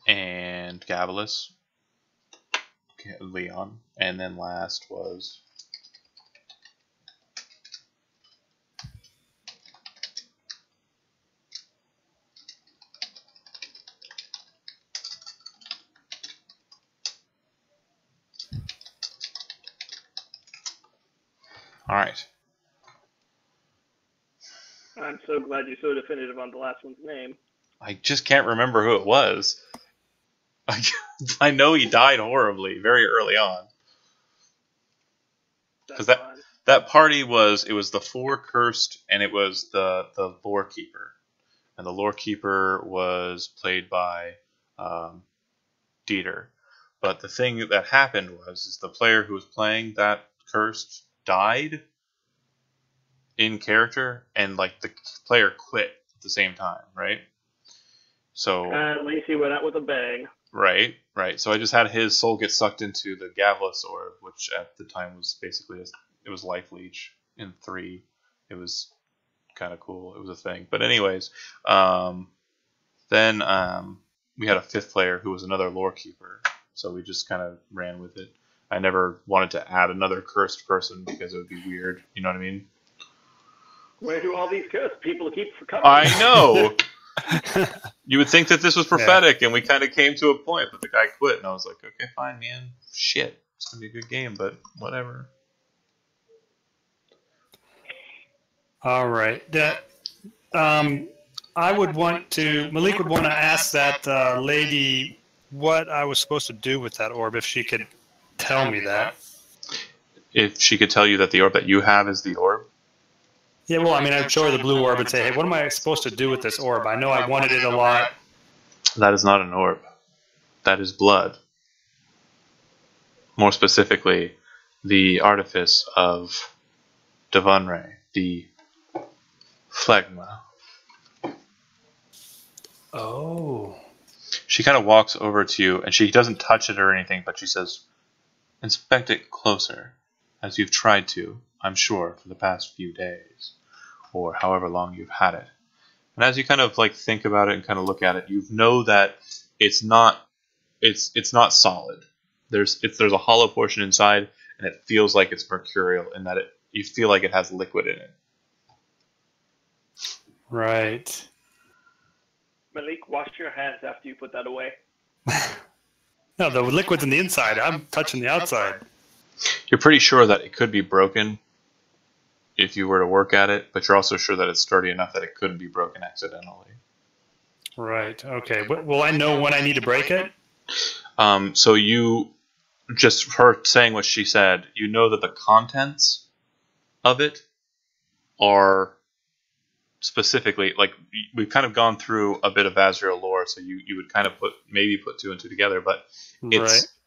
And Gavilis, Leon, and then last was all right. I'm so glad you're so definitive on the last one's name. I just can't remember who it was. I know he died horribly very early on. Because that party was the 4 cursed, and it was the lore keeper, and the lore keeper was played by Dieter. But the thing that happened was the player who was playing that cursed died in character, and like the player quit at the same time, right? So at least he went out with a bang. Right. So I just had his soul get sucked into the Gavilis orb, which at the time was basically it was Life Leech in 3. It was kind of cool. It was a thing. But anyways, then we had a 5th player who was another lore keeper, so we just kind of ran with it. I never wanted to add another cursed person because it would be weird. You know what I mean? Where do all these cursed people keep coming? I know. You would think that this was prophetic, and we kind of came to a point, but the guy quit, and I was like, okay, fine, man. Shit. It's going to be a good game, but whatever. All right. Malik would want to ask that lady what I was supposed to do with that orb, if she could tell me that. If she could tell you that the orb that you have is the orb? Yeah, well, I mean, I'd show her the blue orb and say, hey, what am I supposed to do with this orb? I know I wanted it a lot. That is not an orb. That is blood. More specifically, the artifice of Devunray, the phlegma. Oh. She kind of walks over to you, and she doesn't touch it or anything, but she says, inspect it closer, as you've tried to, I'm sure, for the past few days, or however long you've had it. And as you kind of like think about it and kind of look at it, you know that it's not it's not solid. There's a hollow portion inside, and it feels like it's mercurial in that you feel like it has liquid in it. Right. Malik, wash your hands after you put that away. No, the liquid's in the inside. I'm touching the outside. You're pretty sure that it could be broken if you were to work at it, but you're also sure that it's sturdy enough that it couldn't be broken accidentally. Right. Okay. Will I know when I need to break it? So you, just her saying what she said, you know that the contents of it are specifically, like, we've kind of gone through a bit of Azrael lore, so you would kind of put two and two together, but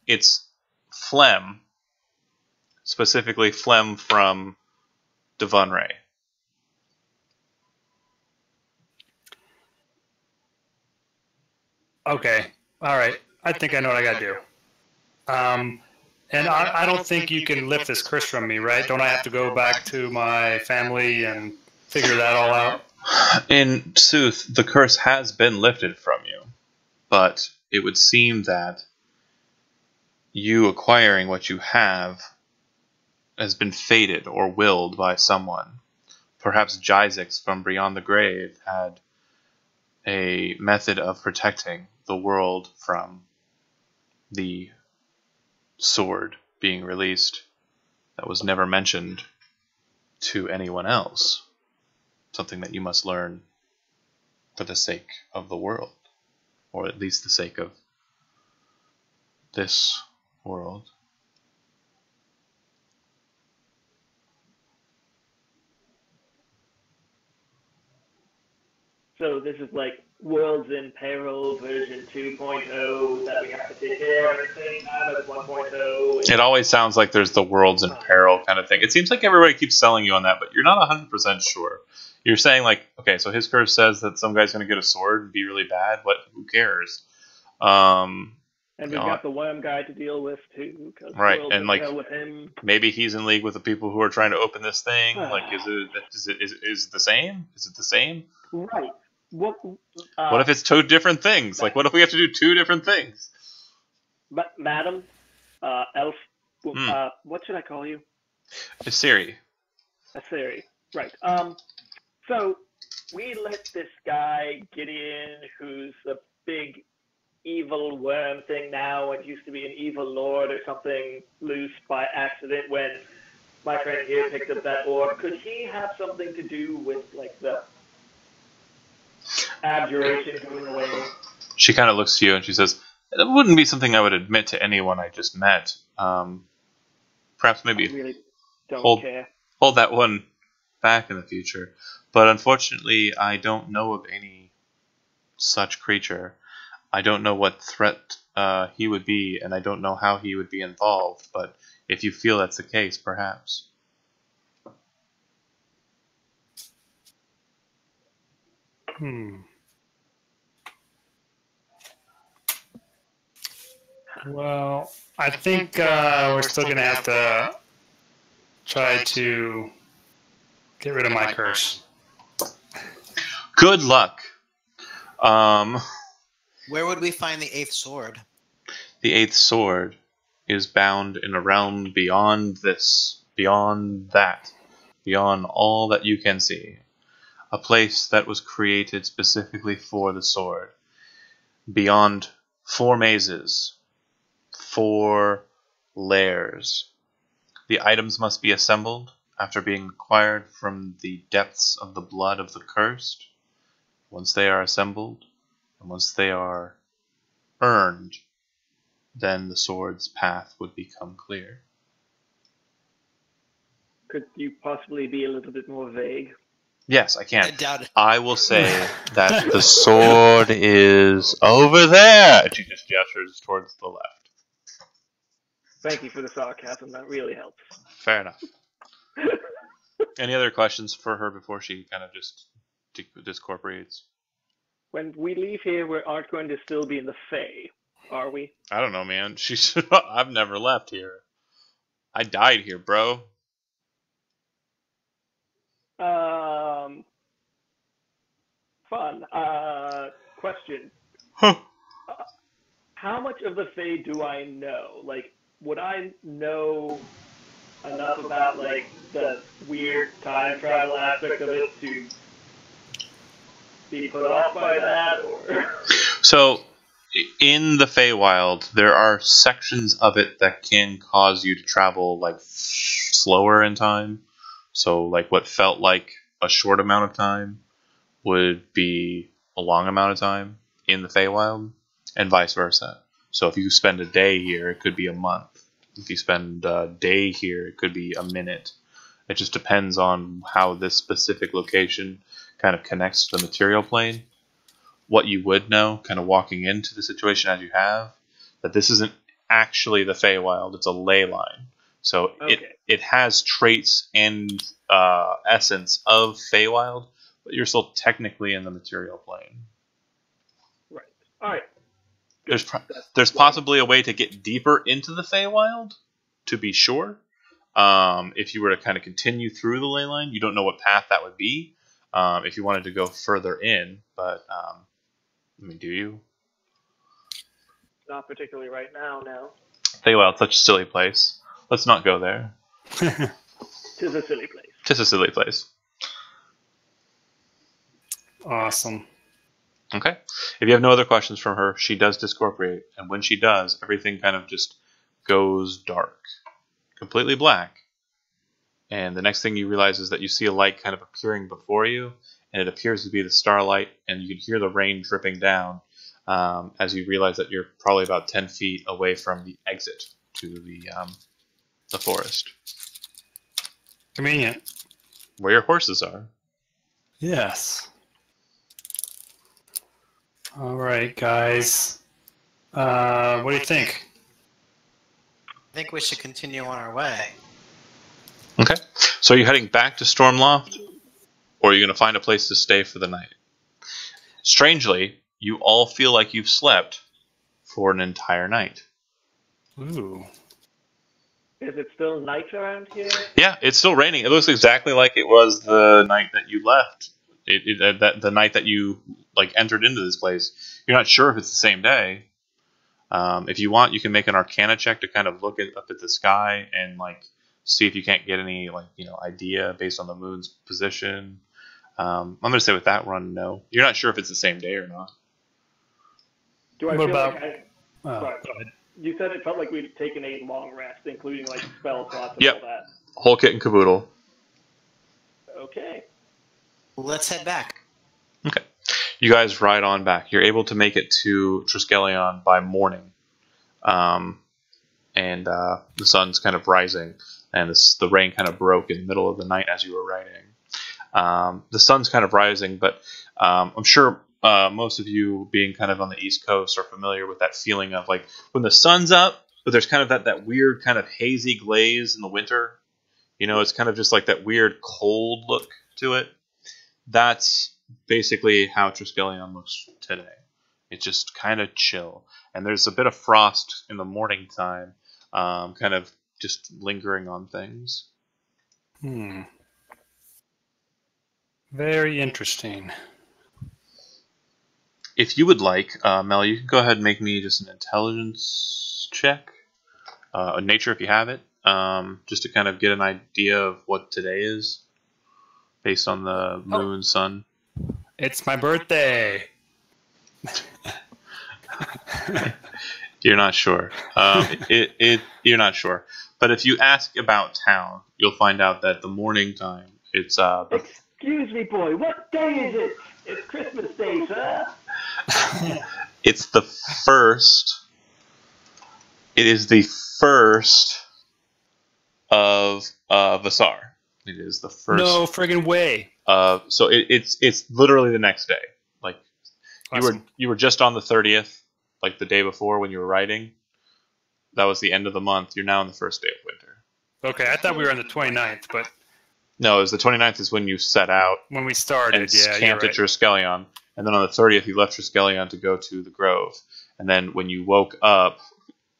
it's phlegm, specifically phlegm from Devonray. Okay. All right. I think I know what I got to do. And I don't think you can lift this curse from me, right? Don't I have to go back to my family and figure that all out? In sooth, the curse has been lifted from you, but it would seem that you acquiring what you have has been fated or willed by someone. Perhaps Jizix from Beyond the Grave had a method of protecting the world from the sword being released that was never mentioned to anyone else. Something that you must learn for the sake of the world, or at least the sake of this world. So this is like Worlds in Peril version 2.0 that we have to take care of at the same time as 1.0. It always sounds like there's the Worlds in Peril kind of thing. It seems like everybody keeps selling you on that, but you're not 100% sure. You're saying, like, okay, so his curse says that some guy's going to get a sword and be really bad. Who cares? And we've got the worm guy to deal with too. Right, and like with him. Maybe he's in league with the people who are trying to open this thing. Like, is it the same? Is it the same? Right. What if it's two different things? Like, what if we have to do two different things? Madam, Elf, what should I call you? Asiri. Asiri, right. So we let this guy Gideon, who's a big evil worm thing now and used to be an evil lord or something, loose by accident when my friend here picked up that orb. Could he have something to do with, like, the abjuration going away? She kind of looks to you and she says, "That wouldn't be something I would admit to anyone I just met. Perhaps maybe I really don't care. Hold that one back in the future. But unfortunately, I don't know of any such creature. I don't know what threat he would be, and I don't know how he would be involved. But if you feel that's the case, perhaps." Well, I think we're still going to have to try to get rid of my curse. Good luck. Where would we find the 8th sword? The 8th sword is bound in a realm beyond this, beyond that, beyond all that you can see. A place that was created specifically for the sword. Beyond 4 mazes, 4 lairs. The items must be assembled after being acquired from the depths of the blood of the cursed. Once they are assembled, and once they are earned, then the sword's path would become clear. Could you possibly be a little bit more vague? Yes, I can. I doubt it. I will say that the sword is over there. And she just gestures towards the left. Thank you for the sarcasm. That really helps. Fair enough. Any other questions for her before she kind of just discorporates? When we leave here, we aren't going to still be in the Fae, are we? I don't know, man. I've never left here. I died here, bro. Fun. Question. Huh. how much of the Fae do I know? Like, would I know enough about, like, the weird time travel aspect of it to be put off by that, or? So, in the Feywild, there are sections of it that can cause you to travel like slower in time. So, like what felt like a short amount of time would be a long amount of time in the Feywild, and vice versa. So, if you spend a day here, it could be a month. If you spend a day here, it could be a minute. It just depends on how this specific location kind of connects to the material plane. What you would know, kind of walking into the situation as you have, that this isn't actually the Feywild, it's a ley line. So it has traits and essence of Feywild, but you're still technically in the material plane. Right. All right. There's possibly a way to get deeper into the Feywild, to be sure. If you were to kind of continue through the ley line, you don't know what path that would be. If you wanted to go further in, but I mean, do you? Not particularly right now, no. Feywild, such a silly place. Let's not go there. Tis a silly place. Tis a silly place. Awesome. Okay. If you have no other questions from her, she does discorporate, and when she does, everything kind of just goes dark. Completely black. And the next thing you realize is that you see a light kind of appearing before you, and it appears to be the starlight, and you can hear the rain dripping down as you realize that you're probably about 10 feet away from the exit to the forest. Convenient. Where your horses are. Yes. All right, guys. What do you think? I think we should continue on our way. Okay. So are you heading back to Stormloft? Or are you going to find a place to stay for the night? Strangely, you all feel like you've slept for an entire night. Ooh. Is it still night around here? Yeah, it's still raining. It looks exactly like it was the night that you left. The night that you entered into this place. You're not sure if it's the same day. If you want, you can make an Arcana check to kind of look up at the sky and see if you can't get any idea based on the moon's position. I'm going to say with that run, no. You're not sure if it's the same day or not. Do I What feel about- like Go sorry. ahead. You said it felt like we'd taken a long rest, including spell slots and Yep. all that. Whole kit and caboodle. Okay. Let's head back. Okay. You guys ride on back. You're able to make it to Triskelion by morning. And the sun's kind of rising. And the rain kind of broke in the middle of the night as you were riding. The sun's kind of rising, but I'm sure most of you, being kind of on the East Coast, are familiar with that feeling of when the sun's up, but there's kind of that weird kind of hazy glaze in the winter. It's kind of just that weird cold look to it. That's basically how Triskelion looks today. It's just kind of chill. And there's a bit of frost in the morning time, kind of just lingering on things. Very interesting. If you would like, Mel, you can go ahead and make me just an intelligence check. Nature, if you have it. Just to kind of get an idea of what today is. Based on the moon, sun. It's my birthday. You're not sure. You're not sure. But if you ask about town, you'll find out that the morning time, it's Excuse me, boy. What day is it? It's Christmas Day, sir. it's the first. It is the first of Vasar. It is the first. No friggin' way. So it's literally the next day. Awesome. You were just on the 30th, the day before when you were writing. That was the end of the month. You're now on the first day of winter. Okay, I thought we were on the 29th, but No, it was the 29th is when you set out when we started, and yeah, you're camped right. at Triskelion. And then on the 30th, you left Triskelion to go to the Grove. And then when you woke up,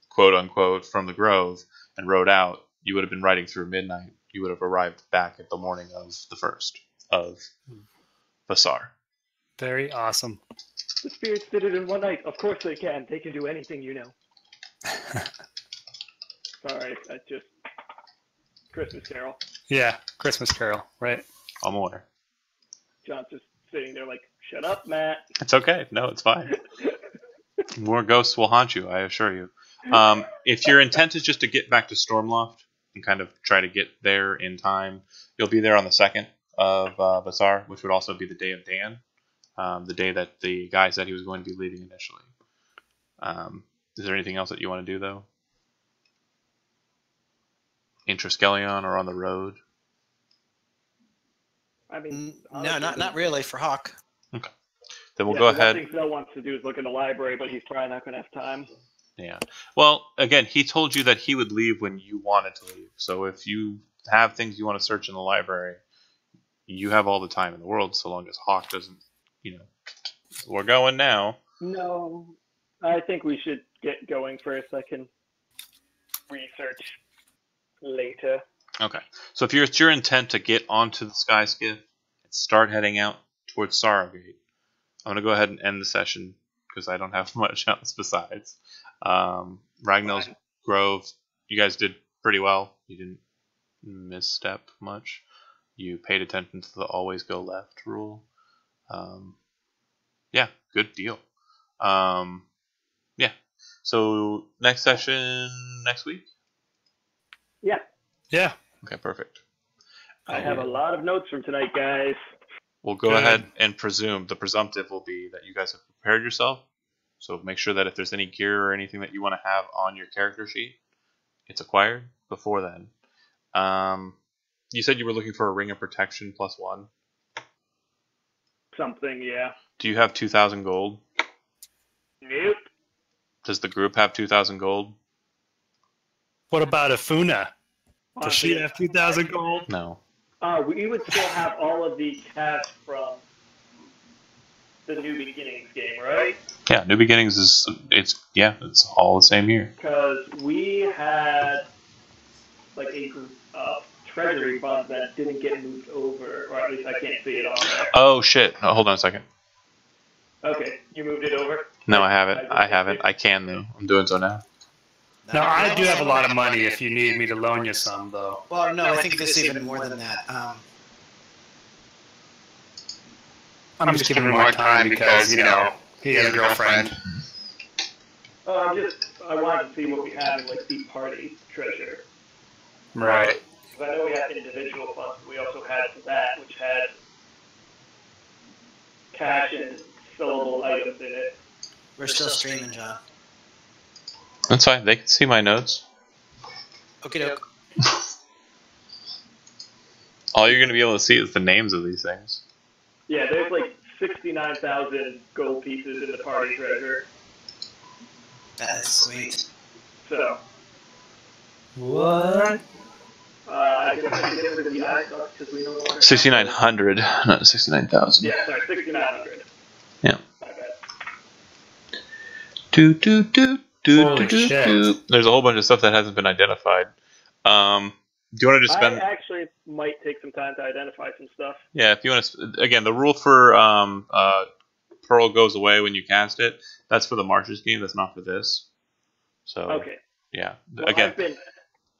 quote unquote, from the Grove and rode out, you would have been riding through midnight. You would have arrived back at the morning of the 1st of Vasar. Very awesome. The spirits did it in one night. Of course they can. They can do anything, you know. Sorry, I just... Christmas Carol. Yeah, Christmas Carol, right? I'm aware. John's just sitting there like, shut up, Matt. It's okay. No, it's fine. More ghosts will haunt you, I assure you. If your intent is just to get back to Stormloft and kind of try to get there in time, you'll be there on the 2nd of Bazaar, which would also be the day of Dan, the day that the guy said he was going to be leaving initially. Is there anything else that you want to do, though? Intraskelion or on the road? I mean, No, not really for Hawk. Okay. Then we'll go ahead. One thing Phil wants to do is look in the library, but he's probably not going to have time. Yeah. Well, again, he told you that he would leave when you wanted to leave. So if you have things you want to search in the library, you have all the time in the world, so long as Hawk doesn't, we're going now. No, I think we should get going first. I can research later. Okay. So if it's your intent to get onto the Sky Skiff and start heading out towards Sorrowgate, I'm going to go ahead and end the session because I don't have much else besides. Ragnell's Grove, you guys did pretty well. You didn't misstep much. You paid attention to the always go left rule. Yeah, good deal. Yeah. So next session next week? Yeah. Yeah. Okay, perfect. I have a lot of notes from tonight, guys. We'll go ahead and presume, the presumptive will be that you guys have prepared yourself. So make sure that if there's any gear or anything that you want to have on your character sheet, it's acquired before then. You said you were looking for a Ring of Protection +1. Something, yeah. Do you have 2,000 gold? Nope. Does the group have 2,000 gold? What about Afuna? Does she have 2,000 gold? No. We would still have all of the cash from the New Beginnings game, right? Yeah, New Beginnings it's all the same here. Because we had like a group of treasury funds that didn't get moved over, or at least I can't see it on there. Oh shit! Oh, hold on a second. Okay, you moved it over? No, I haven't. I haven't. I can though. I'm doing so now. No, I do have a lot of money if you need me to loan you some, though. Well, no, I think this is even more than that. I'm just giving him more time because, he has a girlfriend. Oh, I wanted to see what we had in like the party treasure. Right. Because I know we had individual funds, but we also had that, which had cash and sellable items in it. We're still streaming, John. That's fine. They can see my notes. Okie doke. All you're going to be able to see is the names of these things. Yeah, there's like 69,000 gold pieces in the party treasure. That's sweet. So. What? I guess I can get rid of the eye stuff because we no longer. 6,900, not 69,000. Yeah, sorry, 6,900. Yeah. My bad. Holy shit. There's a whole bunch of stuff that hasn't been identified. Do you want to just spend? I actually might take some time to identify some stuff. Yeah, if you want to. Again, the rule for Pearl goes away when you cast it. That's for the Marshes game. That's not for this. So. Okay. Yeah. Well, Again.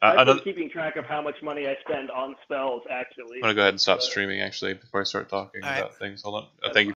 I've been keeping track of how much money I spend on spells, actually. I'm going to go ahead and stop streaming, actually, before I start talking about things. Hold on. Thank you.